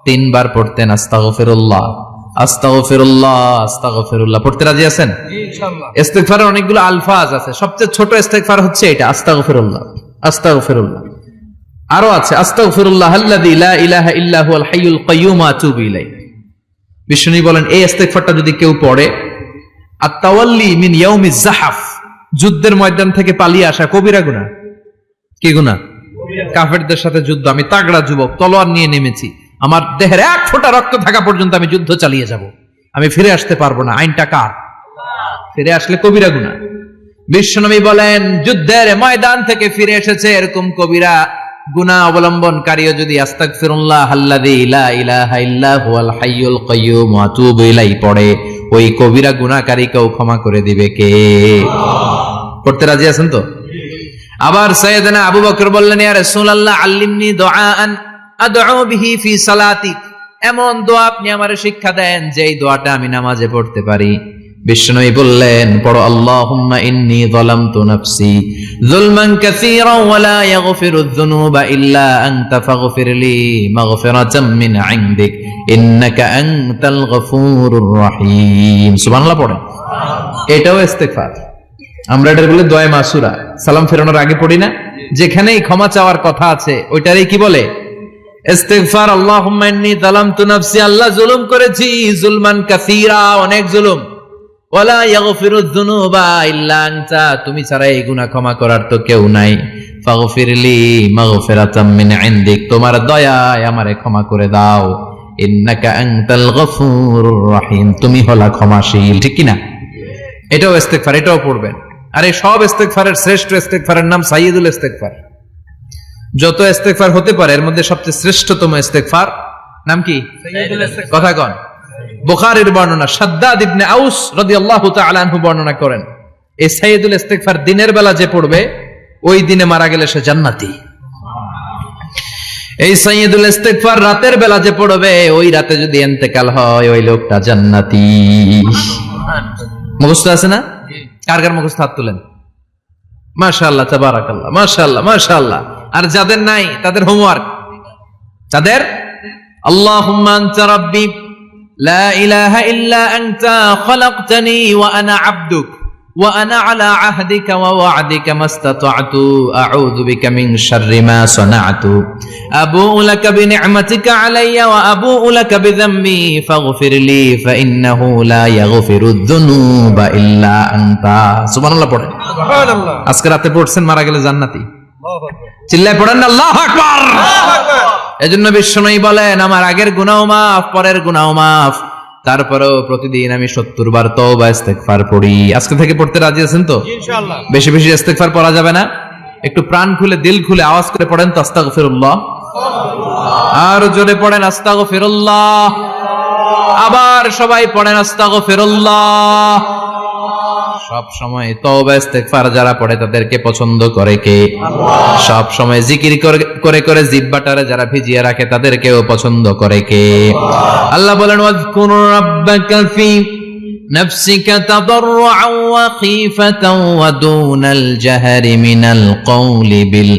3 বার পড়তেন আস্তাগফিরুল্লাহ, আস্তাগফিরুল্লাহ, আস্তাগফিরুল্লাহ। পড়তে রাজি আছেন? জি ইনশাআল্লাহ। ইস্তেগফারের অনেকগুলো আলফাজ আছে, সবচেয়ে ছোট ইস্তেগফার হচ্ছে এটা, আস্তাগফিরুল্লাহ, আস্তাগফিরুল্লাহ। আরো আছে আস্তাগফিরুল্লাহ আল্লাযী লা ইলাহা ইল্লা হুয়াল হাইয়ুল কাইয়্যুম ওয়া আতুবু ইলাইহি। বিশ্বনবী বলেন, এই ইস্তেগফারটা যদি কেউ পড়ে, আত-তাওয়াল্লি মিন ইয়াউমিজ যাহাফ, যুদ্ধের ময়দান থেকে পালিয়ে আসা কবিরা গুনাহ। কি গুনাহ? কাফেরদের সাথে যুদ্ধ, আমি তাগড়া যুবক, তলোয়ার নিয়ে নেমেছি, আমার দেহের এক ফোঁটা রক্ত থাকা পর্যন্ত আমি যুদ্ধ চালিয়ে যাব, আমি ফিরে আসতে পারবো না, আইনটা কার? ফিরে আসলে কবিরা গুনাহ। বিশ্বনবী বলেন, যুদ্ধের ময়দান থেকে ফিরে এসেছে এরকম কবিরা গুনাহ অবলম্বনকারীও যদি আস্তাগফিরুল্লাহ আল্লাযী লা ইলাহা ইল্লা হুয়াল হাইয়ুল কাইয়্যুম ওয়া আতুবু ইলাইহি পড়ে, ওই কবিরা গুনাহকারীকেও ক্ষমা করে দিবে কে? পড়তে রাজি আছেন তো? আবার সাইয়েদনা আবু বকর বললেন, ইয়া রাসূলুল্লাহ আল্লিমনি দুআআন আদউ বিহি ফি সালাতি, এমন দোয়া আপনি আমারে শিক্ষা দেন যে এই দোয়াটা আমি নামাজে পড়তে পারি। বিশ্বনবী বললেন, পড়ো, আল্লাহুম্মা ইন্নী যালামতু নাফসি যুলমান কাসীরান ওয়া লা ইয়াগফিরুয যুনুবা ইল্লা আনতা ফাগফিরলি মাগফিরাতাম মিন ইনদিক ইন্নাকা আনতাল গফুরুর রহিম। সুবহানাল্লাহ পড়েন। এটাও ইস্তেগফার। আমরা এটার বলে দোয়া মাসুরা, সালাম ফেরানোর আগে পড়ি না? যেখানেই ক্ষমা চাওয়ার কথা আছে ওইটারই কি বলে? ইস্তেগফার। আল্লাহুম্মা ইন্নী যালামতু নাফসি, আল্লাহ জুলুম করেছি, যুলমান কাসীরা, অনেক জুলুম, ওয়ালা ইয়াগফিরুয যুনুবা ইল্লা আনতা, তুমি ছাড়া এই গুনাহ ক্ষমা করার তো কেউ নাই, ফাগফিরলি মাগফিরাতাম মিন ইনদিক, তোমার দয়ায় আমারে ক্ষমা করে দাও, ইন্নাকা আনতাল গফুরুর রহিম, তুমি হলা ক্ষমাশীল। ঠিক কি না? এটাও ইস্তেগফার, এটাও পড়বেন। আর এই সব ইস্তেগফারের শ্রেষ্ঠ ইস্তেগফারের নাম সাইয়্যিদুল ইস্তেগফার। যত ইস্তেগফার হতে পারে এর মধ্যে সবচেয়ে শ্রেষ্ঠতম ইস্তেগফার নাম কি? সাইয়্যিদুল ইস্তেগফার। কথা কন। বুখারীর বর্ণনা, শাদ্দাদ ইবনে আউস রাদিয়াল্লাহু তাআলা আনহু বর্ণনা করেন, এই সাইয়্যিদুল ইস্তেগফার দিনের বেলা যে পড়বে ওই দিনে মারা গেলে সে জান্নাতি। এই সাইয়্যিদুল ইস্তেগফার রাতের বেলা যে পড়বে ওই রাতে যদি ইন্তেকাল হয় ওই লোকটা জান্নাতি। মুখস্থ আছে না? কার কার মুখস্থ? হাত তুলেন। মাশাআল্লাহ, তাবারাকাল্লাহ, মাশাআল্লাহ, মাশাআল্লাহ। আর যাদের নাই তাদের হোমওয়ার্ক, তাদের আল্লাহুম্মা আনতা রাব্বি লা ইলাহা ইল্লা আনতা খালাকতানি ওয়া আনা আবদুক ওয়া আনা আলা আহদিকা ওয়া ওয়া'দিকা মাস্তাতা'তু আউযু বিকা মিন শাররি মা সানা'তু আবু'ু লাকা বিনি'মাতিকা আলাইয়া ওয়া আবু'ু লাকা বিযামবি ফাগফিরলি ফাইন্নাহু লা ইয়াগফিরুয যুনুবা ইল্লা আনতা। সুবহানাল্লাহ পড়েন। সুবহানাল্লাহ। আজকে রাতে পড়ছেন, মারা গেলে জান্নাতি। আল্লাহু আকবার। চিল্লায় পড়েন না আল্লাহু আকবার। আল্লাহু আকবার। এজন্য বিশ্বনবী বলেন, আমার আগের গুনাহ মাফ, পরের গুনাহ মাফ, তারপরেও প্রতিদিন আমি 70 বার তওবা ইস্তেগফার পড়ি। আজকে থেকে পড়তে রাজি আছেন তো? ইনশাআল্লাহ। বেশি বেশি ইস্তেগফার পড়া যাবে না? একটু প্রাণ খুলে দিল খুলে আওয়াজ করে পড়েন তো আস্তাগফিরুল্লাহ। আর জোরে পড়েন আস্তাগফিরুল্লাহ। আবার সবাই পড়েন আস্তাগফিরুল্লাহ। সব সময় তওবা ইস্তেগফার যারা পড়ে তাদেরকে পছন্দ করে কে? আল্লাহ। সব সময় জিকির করে করে জিহ্বাটারে যারা ভিজিয়ে রাখে তাদেরকেও পছন্দ করে কে? আল্লাহ বলেন ওয়াজকুর রাব্বাকা ফি নাফসিকা তাদাররুআন ওয়া খীফাতান ওয়া দুনাল জাহরি মিনাল কওলি বিল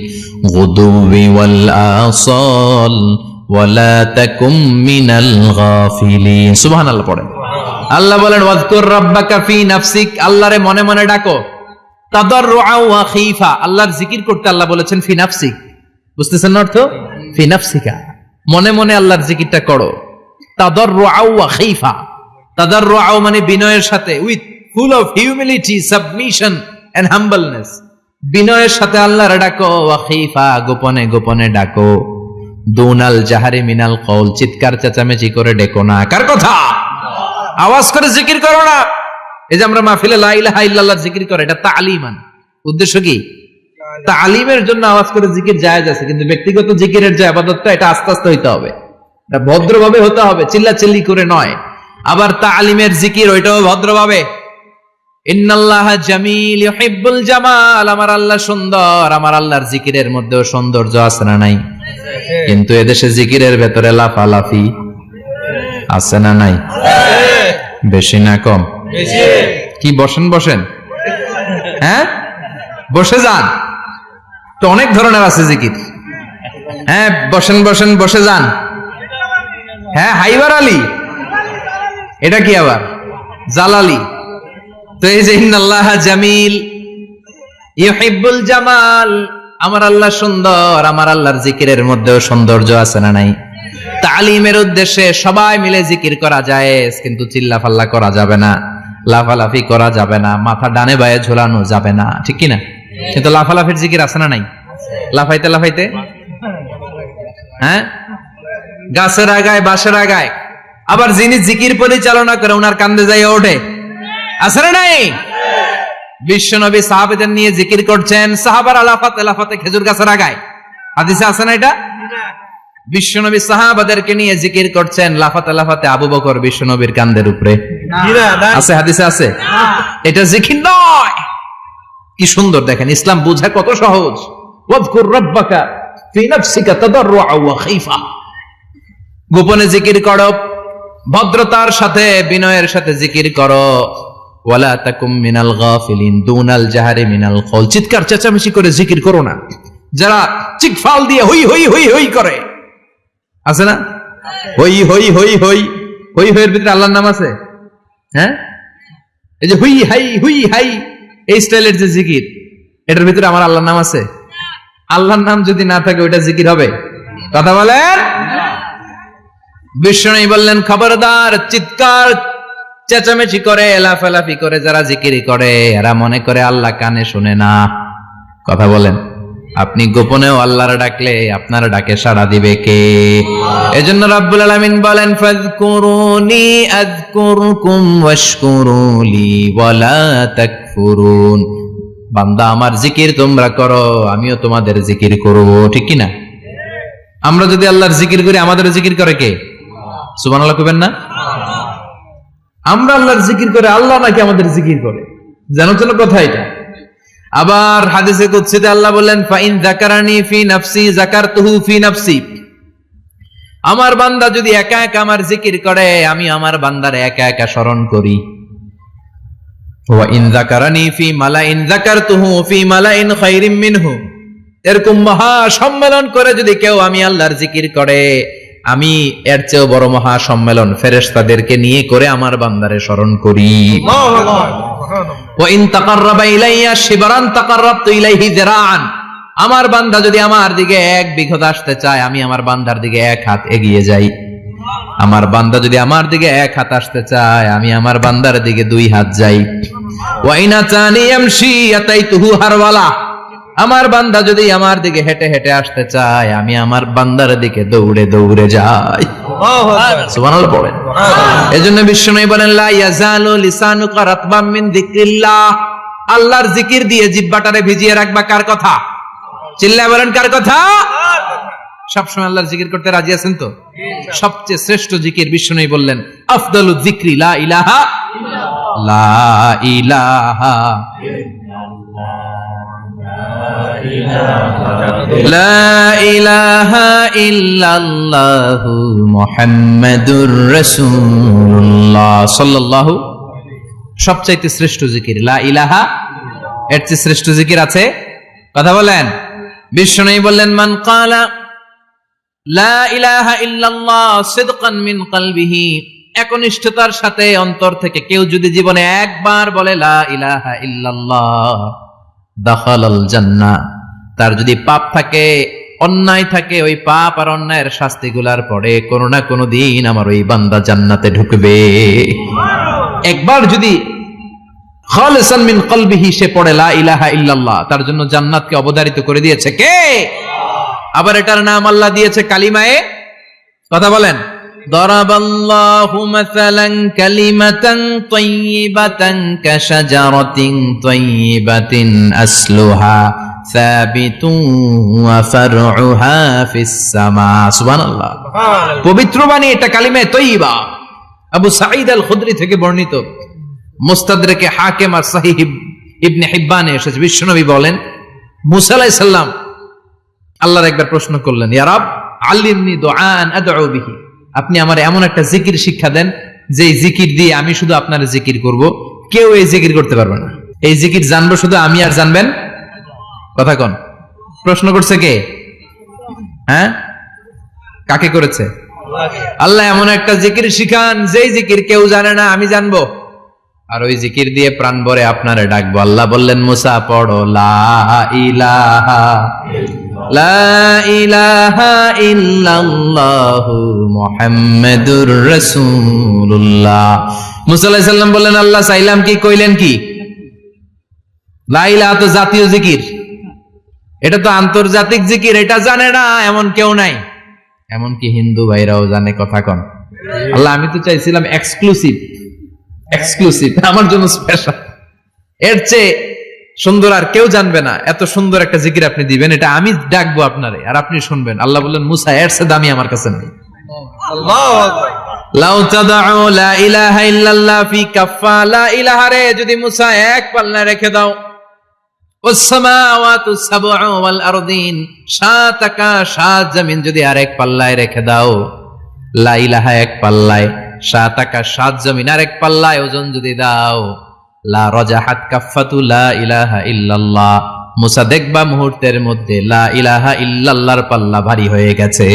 গুদুবি ওয়াল আসাল ওয়া লা তাকুম মিনাল গাফিলিন। সুবহানাল্লাহ পড়েন। আল্লাহ বলেন ওয়াজকুর রাব্বাকা ফি নাফসিক, আল্লাহরে মনে মনে ডাকো। তাদাররুআন ওয়া খীফা, আল্লাহর জিকির করতে আল্লাহ বলেছেন ফি নাফসিক, বুঝতেছেন না অর্থ? ফি নাফসিকা, মনে মনে আল্লাহর জিকিরটা করো। তাদাররুআন ওয়া খীফা, তাদাররুআন মানে বিনয়ের সাথে, with full of humility, submission and humbleness, বিনয়ের সাথে আল্লাহরে ডাকো। ওয়া খীফা, গোপনে গোপনে ডাকো। দুনাল জাহারি মিনাল কওল, চিৎকার চেঁচামেচি করে ডেকো না। কার কথা? আওয়াজ করে জিকির করো না। এই যে আমরা মাহফিলে লা ইলাহা ইল্লাল্লাহ জিকির করে, এটা তালিমান। উদ্দেশ্য কি? তালিমের জন্য আওয়াজ করে জিকির জায়েজ আছে, কিন্তু ব্যক্তিগত জিকিরের যে ইবাদতটা, এটা আস্তে আস্তে হইতে হবে, এটা ভদ্রভাবে হতে হবে, চিল্লাচিল্লি করে নয়। আবার তালিমের জিকির ওইটাও ভদ্রভাবে। ইন্নাল্লাহা জামিল ইউহিব্বুল জামাল, আমার আল্লাহ সুন্দর, আমার আল্লাহর জিকিরের মধ্যেও সৌন্দর্য আছে না নাই? কিন্তু এদেশে জিকিরের ভেতরে লাফালাফি আছে না নাই? বেশি না কম? কি বসেন বসেন, হ্যাঁ বসে যান তো, অনেক ধরনের আছে জিকির। হ্যাঁ বসেন বসেন, বসে যান। হ্যাঁ হাইবার আলী, এটা কি আবার জালালি? তো এই যে ইন্নাল্লাহা জামিল ইউহিব্বুল জামাল, আমার আল্লাহ সুন্দর, আমার আল্লাহর জিকিরের মধ্যেও সৌন্দর্য আছে না নাই? তালিমের উদ্দেশ্যে সবাই মিলে জিকির করা যায়, কিন্তু চিল্লাফাল্লা করা যাবে না, লাফালাফি করা যাবে না, মাথা ডানে বায়ে ঝোলানো যাবে না, ঠিক কিনা? কিন্তু লাফালাফির জিকির আছে না নাই? লাফাইতে লাফাইতে, হ্যাঁ গাছের আগায় বাঁশের আগায়। আবার যিনি জিকির পরিচালনা করে ওনার কান্দে যাই ওঠে, আছে না নাই? বিশ্বনবী সাহাবাদের নিয়ে জিকির করছেন, সাহাবারা লাফাতে লাফাতে খেজুর গাছের আগায়। হাদিসে আছে না এটা? বিশ্বনবী সাহাবাদেরকে নিয়ে জিকির করছেন, লাফাতে লাফাতে আবু বকর বিশ্বনবীর কান্দের উপরে। আছে, হাদিসে আছে। এটা জিকির নয়। কি সুন্দর দেখেন, ইসলাম বোঝা কত সহজ। ওয়াজকুর রাব্বাকা ফি নাফসিকা তাদাররুআন ওয়া খীফা, গোপনে জিকির করো, ভদ্রতার সাথে বিনয়ের সাথে জিকির করো। ওয়ালা তাকুম মিনাল গাফিলিন, দুনাল জাহারি মিনাল কওল, চিৎকার চেঁচামেচি করে জিকির করো না। যারা চিকফাল দিয়ে হই হই হই হই করে, আছে না? হই হই হই হই হই হইয়ের ভিতরে আল্লাহর নাম আছে। হ্যাঁ এই যে হুই হাই হুই হাই, এই স্টাইলের যে জিকির, এটার ভিতরে আমার আল্লাহর নাম আছে? আল্লাহর নাম যদি না থাকে ওইটা জিকির হবে? কথা বলেন। বিষ্ণু বললেন খবরদার, চিৎকার চেঁচামেচি করে লাফালাফি করে যারা জিকিরি করে, এরা মনে করে আল্লাহ কানে শুনে না। কথা বলেন। আপনি গোপনেও আল্লাহর ডাকলে আপনার ডাকে সাড়া দিবে কে? এজন্য রাব্বুল আলামিন বলেন ফাযকুরুনি আযকুরকুম ওয়াশকুরুলি ওয়ালা তাকফুরুন। বান্দা আমার জিকির তোমরা করো, আমিও তোমাদের জিকির করব, ঠিক কি না? আমরা যদি আল্লাহর জিকির করি, আমাদের জিকির করে কে? সুবহানাল্লাহ কইবেন না? আমরা আল্লাহর জিকির করে, আল্লাহ নাকি আমাদের জিকির করে, জানো তো কথা এটা। আবার হাদিসে কুদসিতে আল্লাহ বলেন ফাইন যাকারানি ফি নাফসি যাকারতুহু ফি নাফসি, আমার বান্দা যদি একা একা আমার জিকির করে, আমি আমার বান্দারে একা একা স্মরণ করি। ওয়া ইন যাকারানি ফি মালাইন যাকারতুহু ফি মালাইন খায়রিম মিনহু, এরকম মহা সম্মেলন করে যদি কেউ আমি আল্লাহর জিকির করে, আমি এর চেয়েও বড় মহা সম্মেলন ফেরেশতাদেরকে নিয়ে করে আমার বান্দারে স্মরণ করি। ওয়া ইন তাকাররাবা ইলাইয়া শিবরান তাকাররাবতু ইলাইহি যিরাআন, আমার বান্দা যদি আমার দিকে এক বিঘত আসতে চায়, আমি আমার বান্দার দিকে এক হাত এগিয়ে যাই। আমার বান্দা যদি আমার দিকে এক হাত আসতে চায়, আমি আমার বান্দার দিকে দুই হাত যাই। ওয়া ইন আতানি ইয়ামশি আতাইতুহু হারওয়ালা, আমার বান্দা যদি আমার দিকে হেঁটে হেঁটে আসতে চায়, আমি আমার বান্দার দিকে দৌড়ে দৌড়ে যাই। সুবহানাল্লাহ পড়েন। এজন্য বিশ্বনবী বলেন লা ইয়াজালু লিসানুকা রাতবাম মিন যিকরিল্লাহ, আল্লাহর জিকির দিয়ে জিহ্বাটারে ভিজিয়ে রাখবা। কার কথা? চিল্লায় বলেন কার কথা? সবসময় আল্লাহর জিকির করতে রাজি আছেন তো? সবচেয়ে শ্রেষ্ঠ জিকির বিশ্বনবী বললেন আফদালু যিকরি লা ইলাহা ইল্লাল্লাহ, লা ইলাহা ইল্লাল্লাহ। লা ইলাহা ইল্লাল্লাহু মুহাম্মাদুর রাসূলুল্লাহ সাল্লাল্লাহু। সবচাইতে শ্রেষ্ঠ জিকির লা ইলাহা, এর চেয়ে শ্রেষ্ঠ জিকির আছে? কথা বলেন। বিশ্বনবী বললেন, মান ক্বালা লা ইলাহা ইল্লাল্লাহ সিদকান মিন কলবিহি, একনিষ্ঠতার সাথে অন্তর থেকে কেউ যদি জীবনে একবার বলে লা ইলাহা ইল্লাল্লাহ, দাখালাল জান্নাহ, তার যদি পাপ থাকে, অন্যায় থাকে, ওই পাপ আর অন্যায়ের শাস্তিগুলার পরে কোনো না কোনো দিন আমার ওই বান্দা জান্নাতে ঢুকবে। একবার যদি খালিসান মিন কলবিহি সে পড়ে লা ইলাহা ইল্লাল্লাহ, তার জন্য জান্নাতকে অবধারিত করে দিয়েছে কে? আবার এটার নাম আল্লাহ দিয়েছে কালিমায়ে, কথা বলেন, দরাবাল্লাহু মাসালান কালিমাতান তাইয়িবাতান কাশাজারাতিন তাইয়িবাতিন আসলুহা সাবিতুন ওয়া ফারউহা ফিস সামা। সুবহানাল্লাহ। পবিত্র বাণী এটা কালিমায়ে তাইয়িবা। আবু সাঈদ আল খুদরি থেকে বর্ণিত, মুস্তাদরাকে হাকিম আর সহিহ ইবনে হিব্বানে এসেছে, বিশ্বনবী বলেন, মুসা আলাইহিস সালাম আল্লাহর একবার প্রশ্ন করলেন, ইয়া রব আল্লিমনি দুআআন আদউ বিহি, আপনি আমার এমন একটা জিকির শিক্ষা দেন যে জিকির দিয়ে আমি শুধু আপনার জিকির করব, কেউ এই জিকির করতে পারবে না। এই জিকির জানবো শুধু আমি আর জানবেন। কথা কোন? প্রশ্ন করছে কে? হ্যাঁ, কাকে করেছে? আল্লাহ এমন একটা জিকির শিখান যেই জিকির কেউ জানে না, আমি জানবো, আর ওই জিকির দিয়ে প্রাণ ভরে আপনারে ডাকবো। আল্লাহ বললেন, মুসা পড়ো লা ইলাহা ইল্লাল্লাহু মুহাম্মাদুর রাসূলুল্লাহ। মুসা আলাইহিস সালাম বললেন, আল্লাহ চাইলাম কি, কইলেন কি? লা ইলাহা তো জাতীয় জিকির, এটা তো আন্তর্জাতিক জিকির, এটা জানে না এমন কেউ নাই, এমনকি হিন্দু ভাইরাও জানে। কথা কন। আল্লাহ আমি তো চাইছিলাম এক্সক্লুসিভ, আমার জন্য স্পেশাল, এর চেয়ে সুন্দর আর কেউ জানবে না, এত সুন্দর একটা জিকির আপনি দিবেন, এটা আমি ডাকবো আপনারে আর আপনি শুনবেন। আল্লাহ বললেন, মুসা এর চেয়ে দামি আমার কাছে নেই। আল্লাহু আকবার। লাউ তাদউ লা ইলাহা ইল্লাল্লাহ ফি কাফা, লা ইলাহা রে যদি মুসা এক পাল্লায় রেখে দাও, ওয়াস সামাওয়াতু সাবউ ওয়াল আরদিন, সাত আকাশ সাত জমিন যদি আরেক পাল্লায় রেখে দাও, লা ইলাহা এক পাল্লায়, সাত আকাশ সাত জমিন আরেক পাল্লায় ওজন যদি দাও, লা রাজাহাত কাফাতু লা ইলাহা ইল্লাল্লাহ, মুসা দেখবা মুহূর্তের মধ্যে লা ইলাহা ইল্লাল্লাহর পাল্লা ভারী হয়ে গেছে।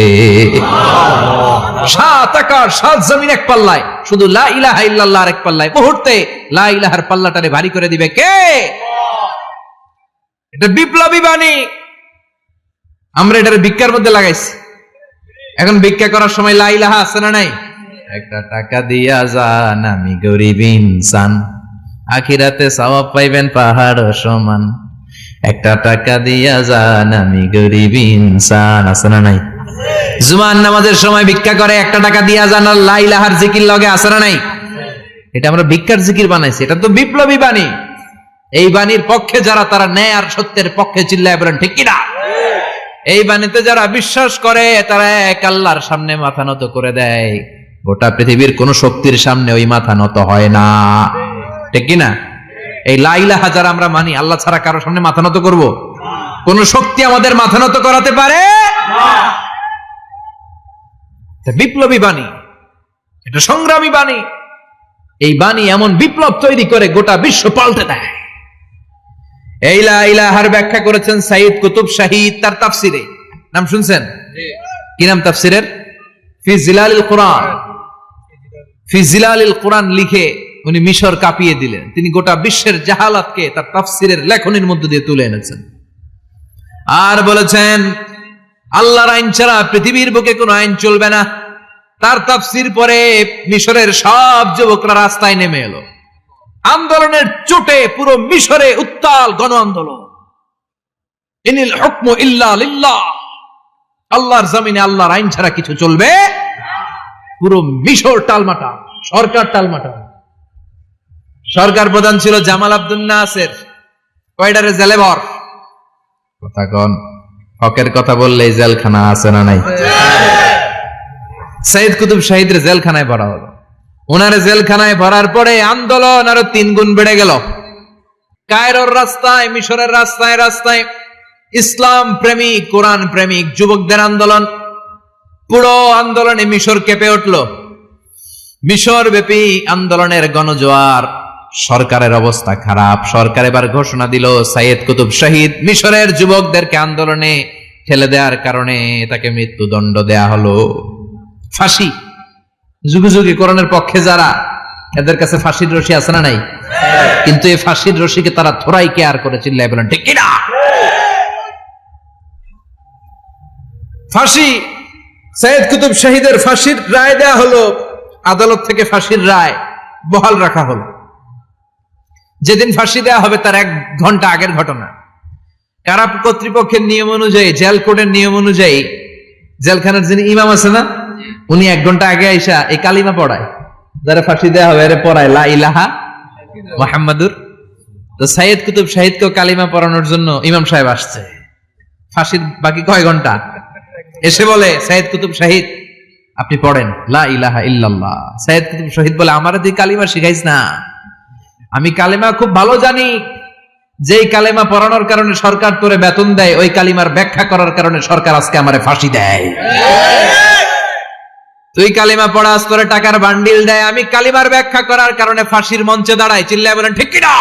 সাত আকাশ সাত জমিন এক পাল্লায়, শুধু লা ইলাহা ইল্লাল্লাহ আরেক পাল্লায়, মুহূর্তে লা ইলাহার পাল্লাটারে ভারী করে দিবে কে? এটা বিপ্লবী বাণী। আমরা এটার ভিক্ষার মধ্যে লাগাইছি। এখন ভিক্ষা করার সময় লা ইলাহা আছে না নাই? একটা টাকা দিয়া যান, আমি গরিব ইনসান, আখিরাতে সওয়াব পাইবেন পাহাড় সমান। একটা টাকা দিয়া যান, আমি গরিব ইনসান, আছে না নাই? জুমার নামাজের সময় ভিক্ষা করে, একটা টাকা দিয়া যান, আর লা ইলাহার জিকির লগে, আছে না নাই? এটা আমরা ভিক্ষার জিকির বানাইছি, এটা তো বিপ্লবী বাণী। এই বাণীর পক্ষে যারা, তারা ন্যায় আর সত্যের পক্ষে চিল্লায় বলেন ঠিক কিনা? এই বাণীতে যারা বিশ্বাস করে, তারা এক আল্লাহর সামনে মাথা নত করে দেয়। গোটা পৃথিবীর কোন শক্তির সামনে ওই মাথা নত হয় না, ঠিক কিনা? এই লা ইলাহা যারা আমরা মানি, আল্লাহ ছাড়া কারো সামনে মাথা নত করব? কোন শক্তি আমাদের মাথা নত করাতে পারে না। বিপ্লবী বাণী, এটা সংগ্রামী বাণী। এই বাণী এমন বিপ্লব তৈরি করে গোটা বিশ্ব পাল্টে দেয়। এই লা ইলাহার ব্যাখ্যা করেছেন সাইয়্যিদ কুতুব শাহীদ তার তাফসিরে। নাম শুনছেন? কি নাম তাফসিরের? ফি জিলালিল কুরআন। ফি জিলালিল কুরআন লিখে উনি মিশর কাঁপিয়ে দিলেন। তিনি গোটা বিশ্বের জাহালাতকে তার তাফসিরের লেখনীর মধ্যে দিয়ে তুলে এনেছেন। আর বলেছেন, আল্লাহর আইন ছাড়া পৃথিবীর বুকে কোনো আইন চলবে না। তার তাফসির পরে মিশরের সব যুবকরা রাস্তায় নেমে এলো। আন্দোলনের চোটে পুরো মিশরে উত্তাল গণ আন্দোলন। ইনিল হুকমু ইল্লা লিল্লাহ, আল্লাহর জমিনে আল্লাহর আইন ছাড়া কিছু চলবে। পুরো মিশর টালমাটা, সরকার টালমাটা। সরকার প্রধান ছিল জামাল আব্দুল নাসের। কয়টারে জেলে ভর? কথা কন। হকের কথা বললে জেলখানা আছে না নাই? সাইয়্যিদ কুতুব শাহীদের জেলখানায় ভরা হলো। ওনারে জেলখানায় ভরার পরে আন্দোলন আরো 3 গুণ বেড়ে গেল। কায়রোর রাস্তায়, মিশরের রাস্তায় রাস্তায় ইসলাম প্রেমিক, কোরআন প্রেমিক যুবকদের আন্দোলন, পুরো আন্দোলনে মিশর কেঁপে উঠল। মিশর ব্যাপী আন্দোলনের গণজোয়ার, সরকারের অবস্থা খারাপ। সরকার এবার ঘোষণা দিল সাইয়েদ কুতুব শহীদ মিশরের যুবকদেরকে আন্দোলনে ঠেলে দেওয়ার কারণে তাকে মৃত্যুদণ্ড দেয়া হলো, ফাঁসি। যুগে যুগে কোরআনের পক্ষে যারা, এদের কাছে ফাঁসির রশি আছে না নাই? কিন্তু এই ফাঁসির রশিকে তারা থোড়াই কেয়ার করে, চিল্লায় বলেন ঠিক কিনা? ফাঁসি, সাইয়েদ কুতুব শহীদের ফাঁসির রায় দেয়া হলো। আদালত থেকে ফাঁসির রায় বহাল রাখা হলো। যেদিন ফাঁসি দেয়া হবে তার 1 ঘন্টা আগের ঘটনা। কারা কর্তৃপক্ষের নিয়ম অনুযায়ী, জেল কোডের নিয়ম অনুযায়ী, জেলখানার যিনি ইমাম আছে না, উনি 1 ঘন্টা আগে আইসা এই কালিমা পড়ায়, যারা ফাঁসি দেয়া হবে এর পড়ায় লা ইলাহা মুহাম্মাদুর। তো সাইয়েদ কুতুব শহীদকে কালিমা পড়ানোর জন্য ইমাম সাহেব আসছে। ফাঁসির বাকি কয় ঘন্টা, এসে বলে সাইয়েদ কুতুব শহীদ আপনি পড়েন লা ইলাহা ইল্লাল্লাহ। সাইয়েদ কুতুব শহীদ বলে আমারে তুই কালিমা শিখাইস না, আমি কালিমা খুব ভালো জানি। যেই কালিমা পড়ানোর কারণে সরকার তোরে বেতন দেয়, ওই কালিমার ব্যাখ্যা করার কারণে সরকার আজকে আমারে ফাঁসি দেয়। তুই কালিমা পড়াস, তোরে টাকার বান্ডিল দেয়, আমি কালিমার ব্যাখ্যা করার কারণে ফাঁসির মঞ্চে দাঁড়াই। চিল্লায় বলেন ঠিক কিনা?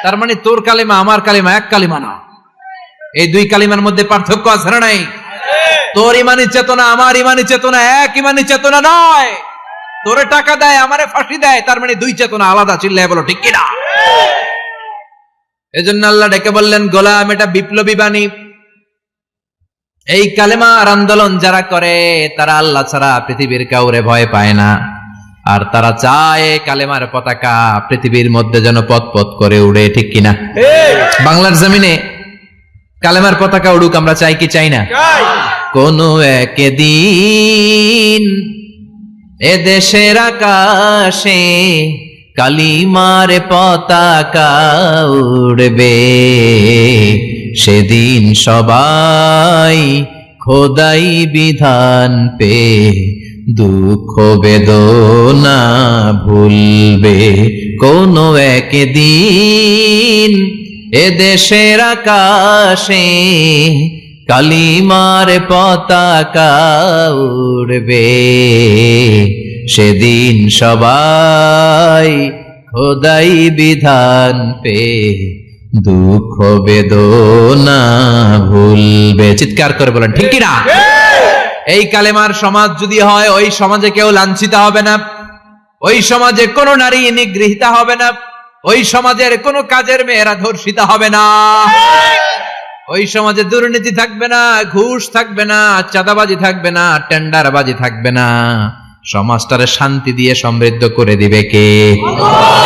তার মানে তোর কালিমা আমার কালিমা এক কালিমা না, এই 2 কালিমার মধ্যে পার্থক্য আছে না নাই? তোর ইমানি চেতনা আমার ইমানি চেতনা এক ইমানি চেতনা নয়। তোরে টাকা দেয়, আমারে ফাঁসি দেয়, তার মানে 2 চেতনা আলাদা। চিল্লায় বলো ঠিক কিনা? এজন্য আল্লাহ ডেকে বললেন গোলাম, এটা বিপ্লবী বাণী। এই কালেমার আন্দোলন যারা করে তারা আল্লাহ ছাড়া পৃথিবীর কাউরে ভয় পায় না, আর তারা চায় কালেমার পতাকা পৃথিবীর মধ্যে যেন পথ পথ করে উড়ে। ঠিক কিনা? বাংলার জমিনে কালেমার পতাকা উড়ুক, আমরা চাই কি চাই না? কোন একদিন এ দেশের আকাশে কালিমার পতাকা উড়বে, সেদিন সবাই খোদাই বিধান পে দুঃখ বেদনা ভুলবে। কোন একদিন এ দেশের আকাশে কালিমার পতাকা উড়বে, সেদিন সবাই খোদাই বিধান পে দুঃখ বেদনা ভুলবে। চিৎকার করে বলেন ঠিক কিনা? এই কালেমার সমাজ যদি হয়, ওই সমাজে কেউ লাঞ্ছিত হবে না, ওই সমাজে কোনো নারী নিগৃহীত হবে না, ওই সমাজের কোনো কাজের মেয়েরা ধর্ষিত হবে না, ওই সমাজে দুর্নীতি থাকবে না, ঘুষ থাকবে না, চাঁদাবাজি থাকবে না, টেন্ডারবাজি থাকবে না। সমাজটারে শান্তি দিয়ে সমৃদ্ধ করে দিবে কে?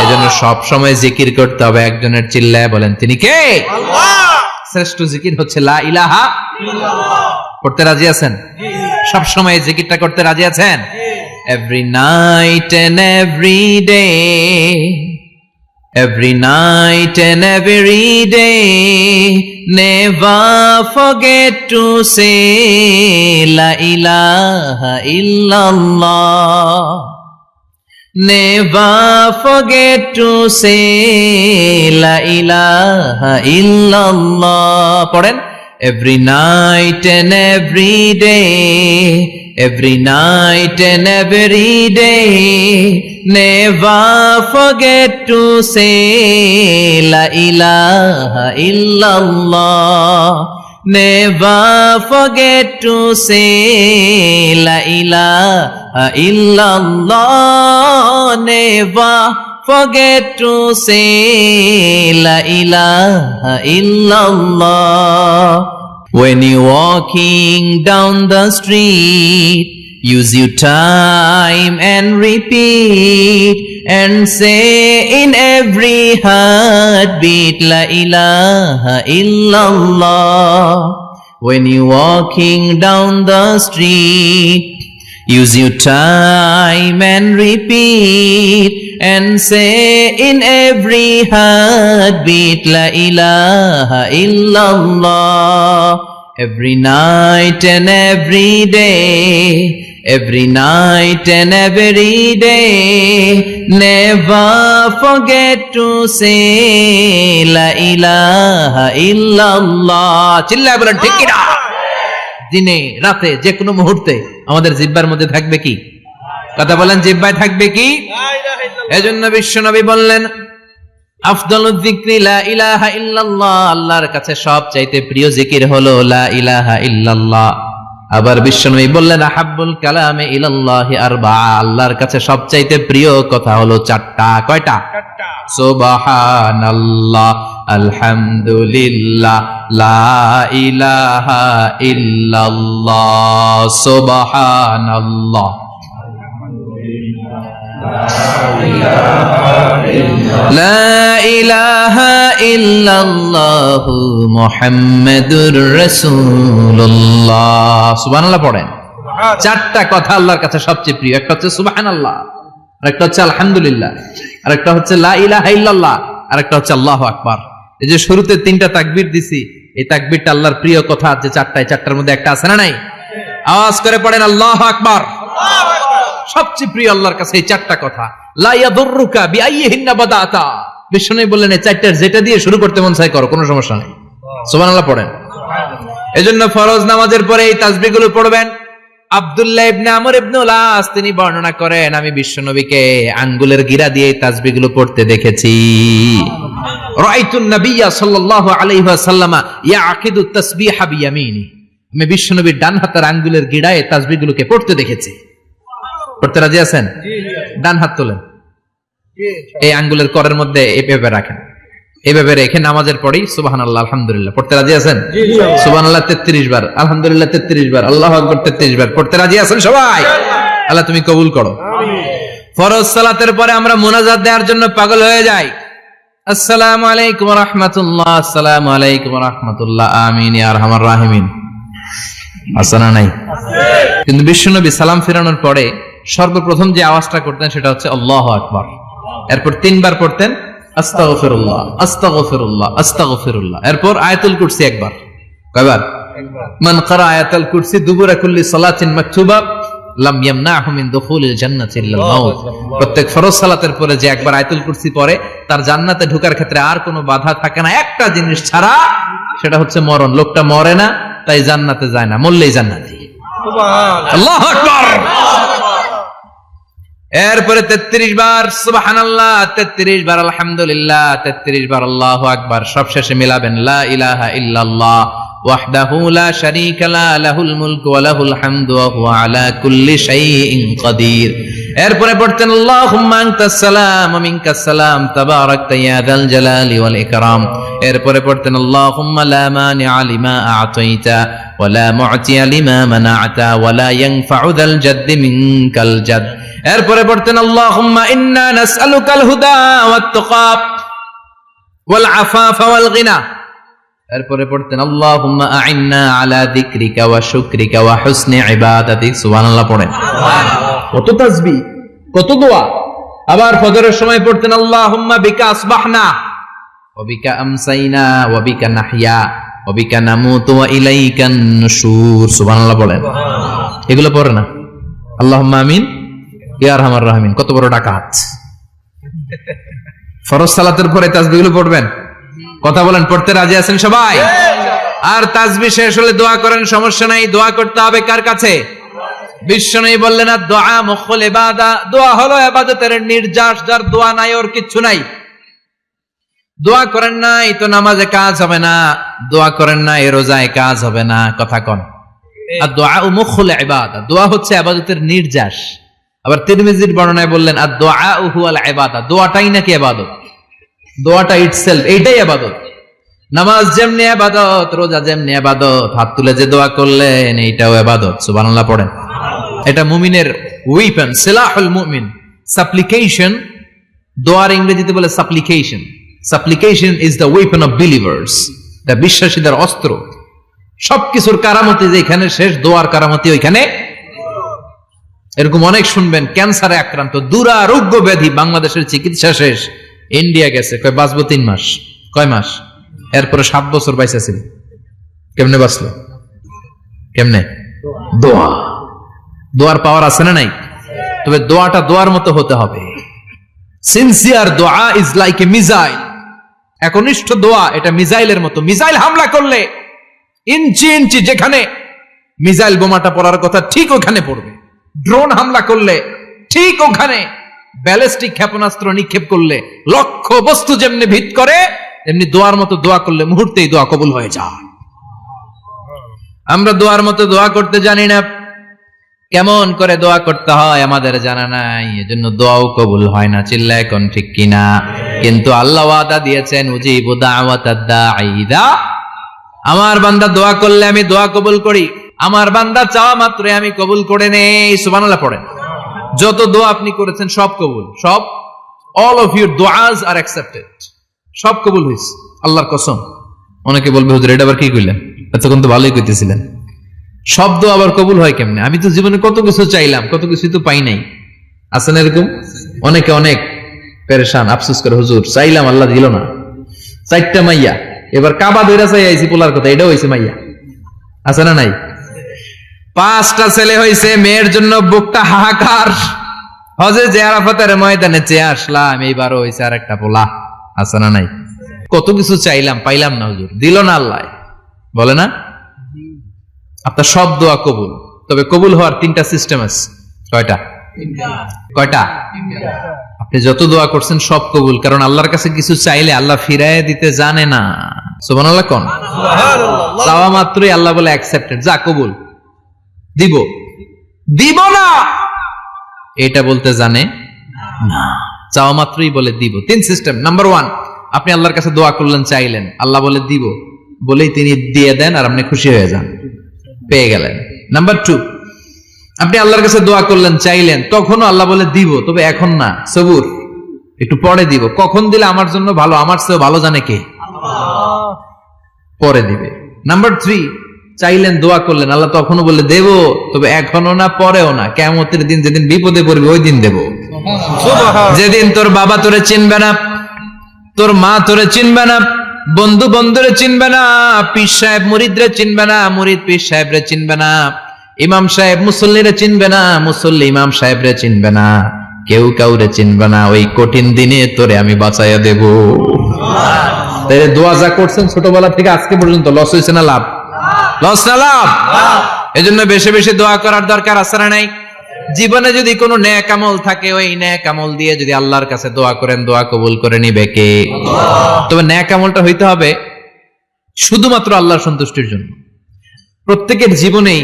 এজন্য সব সময় জিকির করতে হবে একজনের। চিল্লায় বলেন তিনি কে? আল্লাহ। শ্রেষ্ঠ জিকির হচ্ছে লা ইলাহা ইল্লাল্লাহ। করতে রাজি আছেন? সব সময় জিকিরটা করতে রাজি আছেন? Every night and every day, every night and every day, never forget to say la ilaha illallah, never forget to say la ilaha illallah. পড়েন every night and every day, every night and every day, never forget to say la ilaha illallah, never forget to say la ilaha illallah, never forget to say la ilaha illallah. When you're walking down the street, use your time and repeat and say in every heartbeat la ilaha illallah. When you're walking down the street, use your time and repeat and say in every heartbeat la ilaha illallah. Every night and every day, every night and every day. Never forget to say la ilaha illallah. চিল্লায় বলেন ঠিক কি না? দিনে রাতে যে কোনো মুহূর্তে আমাদের জিহ্বার মধ্যে থাকবে কি? কথা বলেন, জিহ্বায় থাকবে কি? এজন্য বিশ্বনবী বললেন আফদালুয যিকরি লা ইলাহা ইল্লাল্লাহ, আল্লাহর কাছে সবচাইতে প্রিয় জিকির হলো লা ইলাহা ইল্লাল্লাহ। আবার বিশ্বনবী বললেন আহাব্বুল কালামে ইলাল্লাহি আরবাআ, আল্লাহর কাছে সবচাইতে প্রিয় কথা হলো চারটা। কয়টা? সুবহানাল্লাহ, আলহামদুলিল্লাহ, লা ইলাহা ইল্লাল্লাহ। সুবহানাল্লাহ, লা ইলাহা ইল্লাল্লাহ, মুহাম্মাদুর রাসূলুল্লাহ। সুবহানাল্লাহ পড়েন। চারটা কথা আল্লাহর কাছে সবচেয়ে প্রিয়। একটা হচ্ছে সুবহানাল্লাহ, আরেকটা হচ্ছে আলহামদুলিল্লাহ, আরেকটা হচ্ছে লা ইলাহা ইল্লাল্লাহ, আরেকটা হচ্ছে আল্লাহু আকবার। এই যে শুরুতে তিনটা তাকবীর দিছি, এই তাকবীরটা আল্লাহর প্রিয় কথা আছে চারটায়, চারটার মধ্যে একটা আছে না নাই? আওয়াজ করে পড়েন আল্লাহু আকবার। সবচেয়ে প্রিয় আল্লাহর কাছে এই চারটা কথা। লা ইয়াদুররুকা বিআইয়িহিন্না বাদাতা, বিষ্ণু বললেন এই চারটার যেটা দিয়ে শুরু করতে মন চায় করো, কোনো সমস্যা নেই। সুবহানাল্লাহ পড়েন। এজন্য ফরজ নামাজের পরে এই তাসবিহগুলো পড়বেন। আব্দুল্লাহ ইবনে আমর ইবনে উলাস তিনি বর্ণনা করেন, আমি বিশ্বনবীকে আঙ্গুলের গিরা দিয়ে এই তাসবিহগুলো পড়তে দেখেছি। রাআইতুন নাবিয়্যা সাল্লাল্লাহু আলাইহি ওয়াসাল্লাম ইয়াকিদু তাসবিহা বিয়ামিনি, আমি বিশ্বনবীর ডান হাতের আঙ্গুলের গিরায় তাসবিহগুলোকে পড়তে দেখেছি। পড়তে রাজি আছেন? ডান হাত তোলেন, এই আঙ্গুলের করের মধ্যে এইভাবে রাখেন, এইভাবে রেখে নামাজের পরেই সুবহানাল্লাহ আলহামদুলিল্লাহ পড়তে রাজি আছেন? সুবহানাল্লাহ 33 বার, আলহামদুলিল্লাহ 33 বার, আল্লাহু আকবার 33 বার। পড়তে রাজি আছেন সবাই? আল্লাহ তুমি কবুল করো। ফরজ সালাতের পরে আমরা মুনাজাত দেওয়ার জন্য পাগল হয়ে যাই। আসসালামু আলাইকুম ওয়া রাহমাতুল্লাহ, আসসালামু আলাইকুম ওয়া রাহমাতুল্লাহ, আমিন ইয়া আরহামার রাহিমিন। আসনা নাই? কিন্তু বিশ্বনবী সালাম ফেরানোর পরে সর্বপ্রথম যে আওয়াজটা করতেন সেটা হচ্ছে আল্লাহু আকবার। এরপর 3 বার পড়তেন আস্তাগফিরুল্লাহ, আস্তাগফিরুল্লাহ, আস্তাগফিরুল্লাহ। এরপর আয়াতুল কুরসি একবার। কয়বার? মান ক্বারা আয়াতুল কুরসি দুবুরা কুল্লি সালাতিন মাকতুবা লাম ইয়ামনাহু মিন দুখুলিল জান্নাতি ইল্লাল মাউত। প্রত্যেক ফরজ সালাতের পরে যে একবার আয়াতুল কুরসি পড়ে তার জান্নাতে ঢোকার ক্ষেত্রে আর কোনো বাধা থাকে না, একটা জিনিস ছাড়া, সেটা হচ্ছে মরণ। লোকটা মরে না তাই জান্নাতে যায় না, মরলেই জান্নাতি। সুবহানাল্লাহ, আল্লাহু আকবার। এরপরে 33 বার সুবহানাল্লাহ, 33 বার আলহামদুলিল্লাহ, 33 বার আল্লাহু আকবার। সবশেষে মিলাবেন লা ইলাহা ইল্লাল্লাহ ওয়াহদাহু লা শারীকা লা লাহুল মুলকু ওয়া লাহুল হামদু ওয়া হুয়া আলা কুল্লি শাইইন কাদির। এরপরে পড়তেন আল্লাহুম্মা আনতাস সালাম ওয়া মিনকাস সালাম তাবারাকতা ইয়া যাল জালালি ওয়াল ইকরাম। এরপরে পড়তেন আল্লাহুম্মা লা মানিআ লিমা আ'তাইতা ওয়া লা মু'তিয়া লিমা মানা'তা ওয়া লা ইয়ানফা'ু যাল জাদ্দি মিনকাল জাদ। এরপরে পড়তেন আল্লাহুম্মা ইন্না নাসআলুকাল হুদা ওয়াত তুকা ওয়াল আফাফা ওয়াল গিনা। এরপরে পড়তেন আল্লাহুম্মা আ'ইন্না আলা যিকরিকা ওয়া শুকরিকা ওয়া হুসনি ইবাদাতিক। সুবহানাল্লাহ পড়েন। কত তাসবিহ, কত দোয়া। আবার ফজরের সময় পড়তেন আল্লাহুম্মা বিকা আসবাহনা ওয়া বিকা আমসাইনা ওয়া বিকা নাহইয়া ওয়া বিকা নামুতু ওয়া ইলাইকান নুশুর। সুবহানাল্লাহ পড়েন। এগুলো পড়ে না? আল্লাহুম্মা আমিন ইয়া আরহামার রাহিমিন। কত বড় ডাকাত। ফরজ সালাতের পরে তাসবিহগুলো পড়বেন। কথা বলেন, পড়তে রাজি আছেন সবাই? আর তাসবিহ শেষ হলে দোয়া করেন, সমস্যা নাই। দোয়া করতে হবে কার কাছে? বিশ্বনবী বললেন না, দোয়া মুখুল ইবাদা, দোয়া হলো ইবাদতের নির্যাস। যার দোয়া নাই ওর কিচ্ছু নাই। দোয়া করেন নাই তো নামাজে কাজ হবে না, দোয়া করেন নাই রোজায় কাজ হবে না। কথা কন। আর দোয়া মুখুল ইবাদা, দোয়া হচ্ছে ইবাদতের নির্যাস। আবার তিরমিজির বর্ণনায় বললেন আর দোয়া হুয়াল ইবাদা, দোয়াটাই নাকি ইবাদত। দোয়াটা ইটসেলফ, এইটাই ইবাদত। নামাজ যেমনি ইবাদত, রোজা যেমনি ইবাদত, হাত তুলে যে দোয়া করলেন এইটাও ইবাদত। সুবহানাল্লাহ পড়েন। এটা মুমিনের ওয়েপন, সিলাহুল মুমিন। সাপ্লিকেশন, দোয়ার ইংরেজিতে বলে সাপ্লিকেশন। সাপ্লিকেশন is the weapon of believers, এটা বিশ্বাসীদের অস্ত্র। সবকিছুর কারামতি যেখানে শেষ, দোয়ার কারামতি ওইখানে। এরকম অনেক শুনবেন, ক্যান্সারে আক্রান্ত, দুরারোগ্য ব্যাধি, বাংলাদেশের চিকিৎসা শেষ, ইন্ডিয়া গেছে, কয় বাঁচবো 3 মাস। কয় মাস? এরপরে 7 বছর বাইসা ছিল। কেমনে বাঁচলো? কেমনে? দোয়া। দোয়ার পাওয়ার আছে না নাই? তবে দোয়াটা দোয়ার মতো হতে হবে। সিনসিয়ার দোয়া ইজ লাইক এ মিসাইল। একনিষ্ঠ দোয়া এটা মিসাইলের মতো। মিসাইল হামলা করলে ইঞ্চি ইঞ্চি যেখানে মিসাইল বোমাটা পড়ার কথা ঠিক ওখানে পড়বে। ড্রোন হামলা করলে ঠিক ওখানে, ব্যালিস্টিক ক্ষেপণাস্ত্র নিক্ষেপ করলে লক্ষ্য বস্তু যেমনি ভিত করে, এমনি দোয়ার মতো দোয়া করলে মুহূর্তেই দোয়া কবুল হয়ে যায়। আমরা দোয়ার মতো দোয়া করতে জানি না, কেমন করে দোয়া করতে হয় আমাদের জানা নাই, এজন্য দোয়াও কবুল হয় না। চিল্লায় কোন ঠিক কিনা? কিন্তু আল্লাহ ওয়াদা দিয়েছেন, উজিবু দাওয়াতাদ দাঈ ইযা, আমার বান্দা দোয়া করলে আমি দোয়া কবুল করি, আমার বান্দা চাওয়া মাত্রই আমি কবুল করে নেই। সুবহানাল্লাহ পড়েন। যত দোয়া আপনি করেছেন সব কবুল, সব, অল অফ ইউর দুআস আর অ্যাকসেপ্টেড, সব কবুল হয়েছে আল্লাহর কসম। অনেকে বলবে হুজুর এটা আবার কি কইলেন, এতক্ষণ তো ভালোই কইতেছিলেন, সব দোয়া আবার কবুল হয় কেমনে? আমি তো জীবনে কত কিছু চাইলাম, কত কিছু তো পাই নাই। আছেন এরকম অনেকে, অনেক পেরেশান, আফসোস করে হুজুর চাইলাম আল্লাহ দিল না। 4টা মাইয়া, এবার কাবা ধইরা চাই আইছি পোলার কথা, এটাও হইছে মাইয়া। আছে না নাই? 5টা ছেলে হইছে, মেয়ের জন্য বুকটা হাহাকার। হজে যে আরাফাতের ময়দানে চেয়ে আসলাম, এইবারও হইছে আর একটা পোলা। আছে না নাই? কত কিছু চাইলাম, পাইলাম না হুজুর, দিল না আল্লাহ, বলে না? আপনার সব দোয়া কবুল, তবে কবুল হওয়ার 3টা সিস্টেম আছে। কয়টা? কয়টা? আপনি যত দোয়া করছেন সব কবুল, কারণ আল্লাহর কাছে কিছু চাইলে আল্লাহ ফিরায় দিতে জানে না। সুবহানাল্লাহ কোন? চাওয়া মাত্রই আল্লাহ বলে অ্যাকসেপ্টেড, যা কবুল, দিব, দিব না এটা বলতে জানে না, চাওয়া মাত্রই বলে দিব। 3 সিস্টেম। নাম্বার 1, আপনি আল্লাহর কাছে দোয়া করলেন, চাইলেন, আল্লাহ বলে দিব, বলেই তিনি দিয়ে দেন আর আপনি খুশি হয়ে যান, পেয়ে গেলেন। নাম্বার 2, আপনি আল্লাহর কাছে দোয়া করলেন, চাইলেন, তখনও আল্লাহ বলে দিব, তবে এখন না, সবুর, একটু পরে দিব। কখন দিলে আমার জন্য ভালো, আমার চেয়ে ভালো জানে কে? পরে দিবে। নাম্বার 3, চাইলেন, দোয়া করলেন, আল্লাহ তখনও বলে দেব, তবে এখনো না, পরেও না, কিয়ামতের দিন যেদিন বিপদে পড়বে ওই দিন দেব। যেদিন তোর বাবা তোরে চিনবে না, তোর মা তোরে চিনবে না, বন্ধু বন্ধুরে চিনবে না, পীর সাহেব মুরিদরে চিনবে না, মুরিদ পীর সাহেবরে চিনবে না, ইমাম সাহেব মুসল্লিরে চিনবে না, মুসল্লি ইমাম সাহেবরে চিনবে না, কেউ কাউরে চিনবে না। ওই কঠিন দিনে তোরে আমি বাঁচাইয়া দেব। তাই দোয়া যা করছেন ছোটবেলা থেকে আজকে পর্যন্ত, লস হয়েছে না লাভ? লস না লাভ? এজন্য বেশি বেশি দোয়া করার দরকার আছে না নাই? জীবনে যদি কোনো নেক আমল থাকে, ওই নেক আমল দিয়ে যদি আল্লাহর কাছে দোয়া করেন, দোয়া কবুল করে নিবে কে? তবে নেক আমলটা হইতে হবে শুধুমাত্র আল্লাহর সন্তুষ্টির জন্য। প্রত্যেকের জীবনেই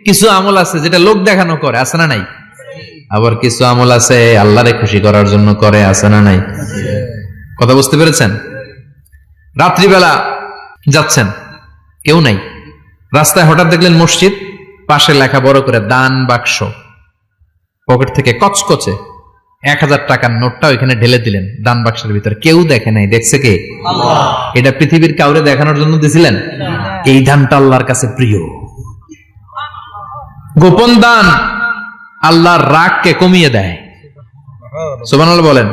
কিছু আমল আছে যেটা লোক দেখানো করে, আছে না নাই? আবার কিছু আমল আছে আল্লাহরে খুশি করার জন্য করে, আছে না নাই? কথা বুঝতে পেরেছেন? রাত্রিবেলা যাচ্ছেন, কেউ নাই, রাস্তায় হঠাৎ দেখলেন মসজিদ, পাশে লেখা বড় করে দান বাক্স, পকেট থেকে কচকচে 1000 টাকার নোটটা ওইখানে ঢেলে দিলেন দান বাক্সের ভিতরে। কেউ দেখে নাই, দেখছে কে? আল্লাহ। এটা পৃথিবীর কাউরে দেখানোর জন্য দিছিলেন? এই দানটা আল্লাহর কাছে প্রিয়। গোপন দান আল্লাহর রাগকে কমিয়ে দেয়। সুবহানাল্লাহ বলেন।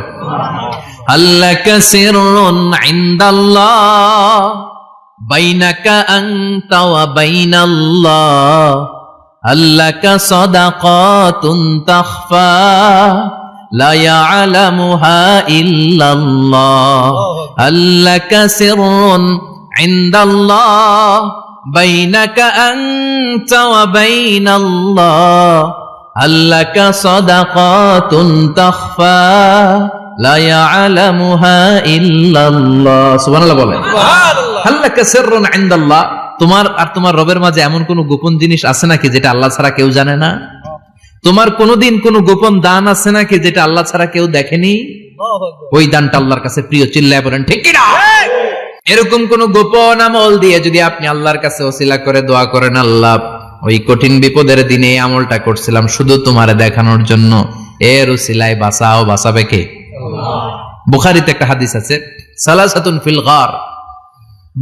আল্লাকা সিররুন ইনদাল্লাহ বাইনাকা আনতা ওয়া বাইনাল্লাহ, আল্লাকা সাদাকাতুন তাখফা লা ইয়ালামুহা ইল্লাল্লাহ, আল্লাকা সিররুন ইনদাল্লাহ বাইনাকা আনতা ওয়া বাইনাল্লাহ, আল্লাকা সাদাকাতুন তাখফা লা ইয়ালামুহা ইল্লাল্লাহ। সুবহানাল্লাহ বলেন। সুবহানাল্লাহ। আল্লাকা সিররুন ইনদাল্লাহ, তোমার আর তোমার রবের মাঝে এমন কোন গোপন জিনিস আছে নাকি যেটা আল্লাহ ছাড়া কেউ জানে না? তোমার কোনদিন কোন গোপন দান আছে নাকি যেটা আল্লাহ ছাড়া কেউ দেখেনি? ওই দানটা আল্লাহর কাছে প্রিয়। চিল্লায় বলেন ঠিক কি না? এরকম কোন গোপন আমল দিয়ে যদি আপনি আল্লাহর কাছে ওসিলা করে দোয়া করেন, আল্লাহ ওই কঠিন বিপদের দিনে আমলটা করছিলাম শুধু তোমারে দেখানোর জন্য, এর ওসিলায় বাঁচাও, বাঁচাবে কে? আল্লাহ। বুখারীতে একটা হাদিস আছে, সালাসাতুন ফিল গার,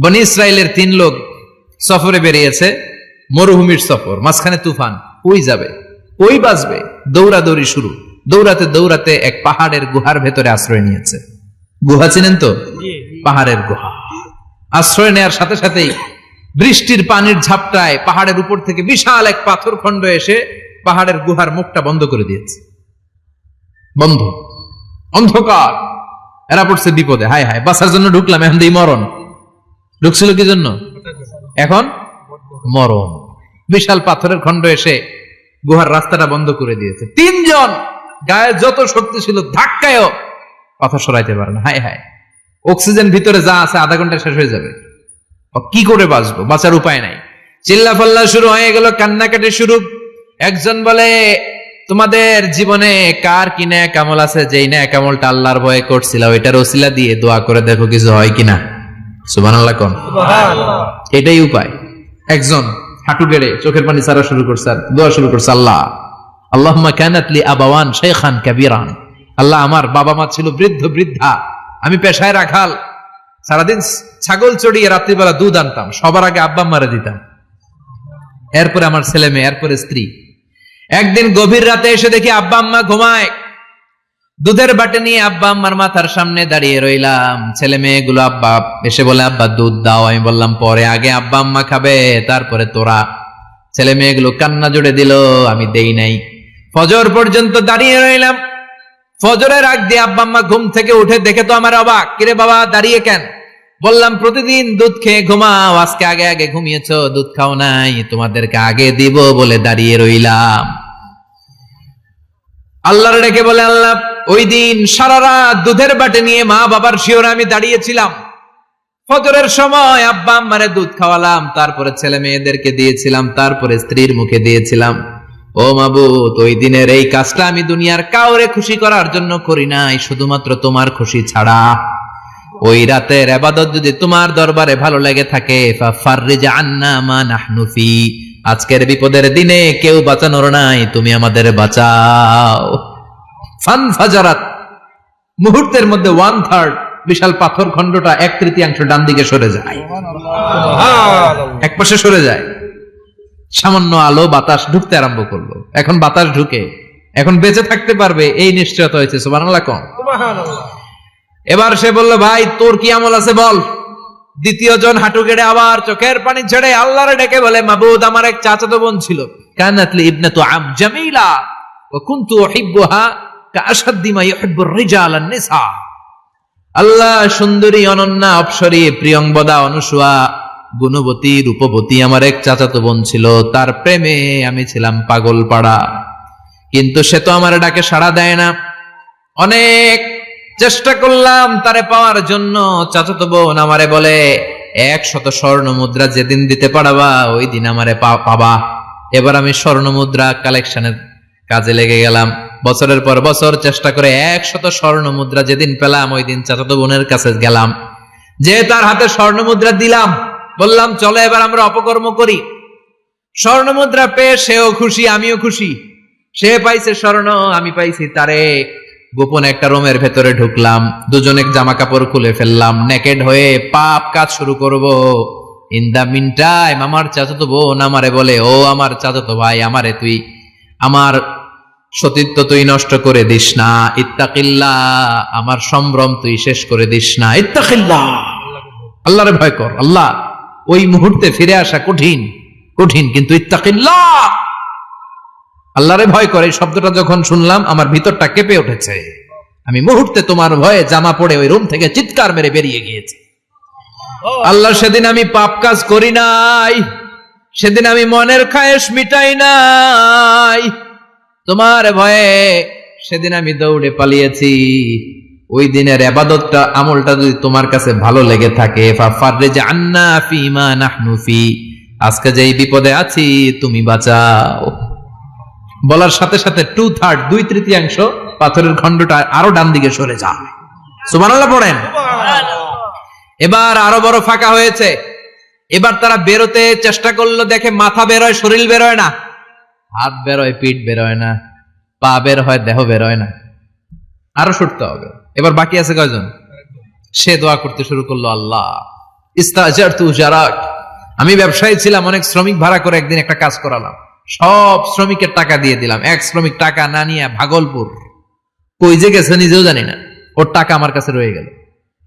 বনি ইসরাইলের 3 লোক সফরে বেরিয়েছে, মরুভূমির সফর, মাঝখানে তুফান, ওই যাবে ওই বাঁচবে, দৌড়াদৌড়ি শুরু, দৌড়াতে দৌড়াতে এক পাহাড়ের গুহার ভেতরে আশ্রয় নিয়েছে। গুহা চিনেন তো? পাহাড়ের গুহা। আশ্রয় নেয়ার সাথে সাথেই বৃষ্টির পানির ঝাপটায় পাহাড়ের উপর থেকে বিশাল এক পাথর খণ্ড এসে পাহাড়ের গুহার মুখটা বন্ধ করে দিয়েছে, বন্ধ, অন্ধকার। এরা পড়ছে বিপদে, হায় হায় বাঁচার জন্য ঢুকলাম, এখন দিয়ে মরণ। ঢুকছিল কি জন্য? এখন মরণ। বিশাল পাথরের খণ্ড এসে গুহার রাস্তাটা বন্ধ করে দিয়েছে। তিনজন গায়ে যত শক্তি ছিল ধাক্কায়ও পাথর সরাইতে পারে না। হায় হায়, অক্সিজেন ভিতরে যা আছে আধা ঘন্টা শেষ হয়ে যাবে, কি করে বাঁচবো? বাঁচার উপায় নাই। চিল্লা ফাল্লা শুরু হয়ে গেল, কান্নাকাটি শুরু। একজন বলে, তোমাদের জীবনে কার কি নেক আমল আছে, যেই নেক আমলটা আল্লাহর ভয়ে করছিল ওইটার ওসিলা দিয়ে দোয়া করে দেখো কিছু হয় কিনা। সুবহানাল্লাহ কোন, এটাই উপায়। একজন হাঁটু গেড়ে চোখের পানি ছাড়া শুরু করছে আর দোয়া শুরু করছে, আল্লাহ আল্লাহুম্মা কানাত লি আবাওয়ান শাইখান কাবীরান, আল্লাহ আমার বাবা মা ছিল বৃদ্ধ বৃদ্ধা, আমি পেশায় রাখাল, সারাদিন ছাগল চড়িয়ে রাত্রিবেলা দুধ আনতাম, সবার আগে আব্বা আম্মারে দিতাম, এরপরে আমার ছেলে মেয়ে, এরপরে স্ত্রী। একদিন গভীর রাতে এসে দেখি আব্বা আম্মা ঘুমায়, দুধের বাটি নিয়ে আব্বা আম্মার মাথার সামনে দাঁড়িয়ে রইলাম। ছেলে মেয়েগুলো আব্বা এসে বলে, আব্বা দুধ দাও। আমি বললাম পরে, আগে আব্বা আম্মা খাবে তারপরে তোরা। ছেলে মেয়েগুলো কান্না জুড়ে দিল, আমি দেই নাই। ফজর পর্যন্ত দাঁড়িয়ে রইলাম। ফজরের আগ দিয়ে আব্বা আম্মা ঘুম থেকে উঠে দেখে তো আমার অবাক, কিরে বাবা দাঁড়িয়ে কেন? বললাম প্রতিদিন দুধ খেয়ে ঘুমাও, আজকে আগে আগে ঘুমিয়েছো, দুধ খাও নাই, তোমাদেরকে আগে দিব বলে দাঁড়িয়ে রইলাম। আল্লাহর ডেকে বলে, আল্লাহ ওই দিন সারা রাত দুধের বাটি নিয়ে মা বাবার শিওরে আমি দাঁড়িয়েছিলাম, ফজরের সময় আব্বা আম্মারে দুধ খাওয়ালাম, তারপরে ছেলে মেয়েদেরকে দিয়েছিলাম, তারপরে স্ত্রীর মুখে দিয়েছিলাম। ও মাবুদ, ওই দিনের এই কাজটা আমি দুনিয়ার কাউরে খুশি করার জন্য করি নাই, শুধুমাত্র তোমার খুশি ছাড়া। ওই রাতের ইবাদত যদি তোমার দরবারে ভালো লেগে থাকে, ফাফাররিজ আন্না মা নাহনু ফি, আজকের বিপদের দিনে কেউ বাঁচানোর নাই, তুমি আমাদের বাঁচাও। ফানফাজারাত, মুহূর্তের মধ্যে 1/3 বিশাল পাথর খণ্ডটা 1/3 ডান দিকে সরে যায়, এক পাশে সরে যায়। সামান্য আলো বাতাস ঢুকতে আরম্ভ করলো। এখন বাতাস ঢুকে এখন বেঁচে থাকতে পারবে এই নিশ্চয়তা হয়েছে। সুবহানাল্লাহ কোন। এবার সে বলল, ভাই তোর কি আমল আছে বল। দ্বিতীয় জন হাঁটু গেড়ে আবার চোখের পানি ছেড়ে আল্লাহরে ডেকে বলে, মাবুদ আমার এক চাচাতো বোন ছিল, কানাতলি ইবনাতু আম জামিলা ওয়া কুনতু উহিব্বুহা কাআশাদ্দি মা ইউহিব্বুর রিজাল আন-নিসা। আল্লাহ সুন্দরী, অনন্যা, অপ্সরী, প্রিয়ংবদা, অনুসুয়া, গুণবতী, রূপবতী আমার এক চাচাতো বোন ছিল, তার প্রেমে আমি ছিলাম পাগল পাড়া, কিন্তু সে তো আমার ডাকে সাড়া দেয় না। অনেক চেষ্টা করলাম তারে পাওয়ার জন্য। চাচাতো বোন আমারে বলে, 100 স্বর্ণ মুদ্রা যেদিন দিতে পারবা ওই দিন আমারে পাবা। এবার আমি স্বর্ণ মুদ্রা কালেকশনের কাজে লেগে গেলাম। বছরের পর বছর চেষ্টা করে 100 স্বর্ণ মুদ্রা যেদিন পেলাম ওই দিন চাচাতো বোনের কাছে গেলাম, যে তার হাতে স্বর্ণ মুদ্রা দিলাম, বললাম চলো এবার আমরা অপকর্ম করি। স্বর্ণ মুদ্রা পেয়ে সেও খুশি, আমিও খুশি। সে পাইছে স্বর্ণ, আমি পাইছি তারে। গোপন একটা রুমের ভেতরে ঢুকলাম, দুজনে জামা কাপড় খুলে ফেললাম, নেকেড হয়ে পাপ কাজ শুরু করব। ইন দা মিন টাইম আমার চাচাতো বোন আমারে বলে, ও আমার চাচাতো ভাই, আমারে তুই আমার সতীত্ব তুই নষ্ট করে দিস না, ইত্তাকিল্লাহ, আমার সম্ভ্রম তুই শেষ করে দিস না, ইত্তাকিল্লাহ, আল্লাহরে ভয় কর। আল্লাহ ওই মুহূর্তে ফিরে আসা কঠিন কঠিন, কিন্তু ইত্তাকিল্লাহ, আল্লাহরে ভয় করে এই শব্দটা যখন শুনলাম আমার ভিতরটা কেঁপে উঠেছে। আমি মুহূর্তে তোমার ভয়ে জামা পড়ে ওই রুম থেকে চিৎকার মেরে বেরিয়ে গিয়েছি। আল্লাহ সেদিন আমি পাপ কাজ করি নাই, সেদিন আমি মনের খায়েশ মিটাই নাই, তোমার ভয়ে সেদিন আমি দৌড়ে পালিয়েছি। ওই দিনের ইবাদতটা আমলটা যদি তোমার কাছে ভালো লেগে থাকে, ফাফাররিজ আন্না ফিমা নাহনু ফি, আজকে যেই বিপদে আছি তুমি বাঁচাও। বলার সাথে সাথে 2/3 2/3 পাথরের খণ্ডটা আরো ডান দিকে সরে যায়। সুবহানাল্লাহ পড়েন। এবার আরো বড় ফাঁকা হয়েছে। এবার তারা বেরোতে চেষ্টা করলো, দেখে মাথা বেরোয়, শরীর বেরোয় না, হাত বেরোয়, পিঠ বেরোয় না, পা বের হয়, দেহ বেরোয় না, আরো সরতে হবে। এবার বাকি আছে কয়জন? সে দোয়া করতে শুরু করলো, আল্লাহ ইস্তাজারতু জারাক, আমি ব্যবসায়ী ছিলাম, অনেক শ্রমিক ভাড়া করে একদিন একটা কাজ করালাম, সব শ্রমিকের টাকা দিয়ে দিলাম। এক শ্রমিক টাকা না নিয়ে ভাগলপুর কই যে গেছে নিজেও জানি না, ওর টাকা আমার কাছে রয়ে গেল।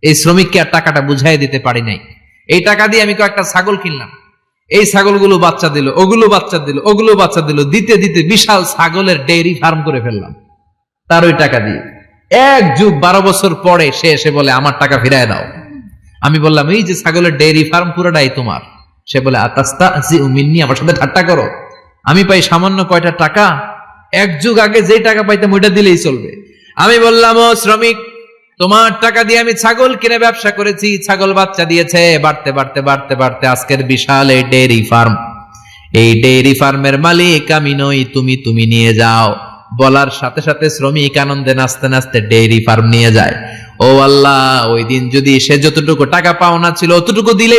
এই শ্রমিককে আর টাকাটা বুঝাই দিতে পারি নাই। এই টাকা দিয়ে আমি কয়েকটা ছাগল কিনলাম, এই ছাগলগুলো বাচ্চা দিল, ওগুলো বাচ্চা দিল, ওগুলো বাচ্চা দিল, দিতে দিতে বিশাল ছাগলের ডেইরি ফার্ম করে ফেললাম তার ওই টাকা দিয়ে। 1 যুগ 12 বছর পরে সে এসে বলে আমার টাকা ফিরায় দাও। আমি বললাম এই যে ছাগলের ডেইরি ফার্ম পুরোটাই তোমার। সে বলে আতাস্তাহজিউ মিন্নি, আমার সাথে ঠাট্টা করো? আমি পাই সামান্য কয়টা টাকা, 1 যুগ আগে যে টাকা পাইতাম ওইটা দিলেই চলবে। আমি বললাম ও শ্রমিক, তোমার টাকা দিয়ে আমি ছাগল কিনে ব্যবসা করেছি, ছাগল বাচ্চা দিয়েছে, বাড়তে বাড়তে বাড়তে বাড়তে আজকের বিশাল এই ডেইরি ফার্ম। এই ডেইরি ফার্মের মালিক আমি নই, তুমি নিয়ে যাও। বলার সাথে সাথে শ্রমিক আনন্দে নাচতে নাচতে ডেইরি ফার্ম নিয়ে যায়। ও আল্লাহ, ওই দিন যদি সে যতটুকু টাকা পাওনা ছিল অতটুকু দিলে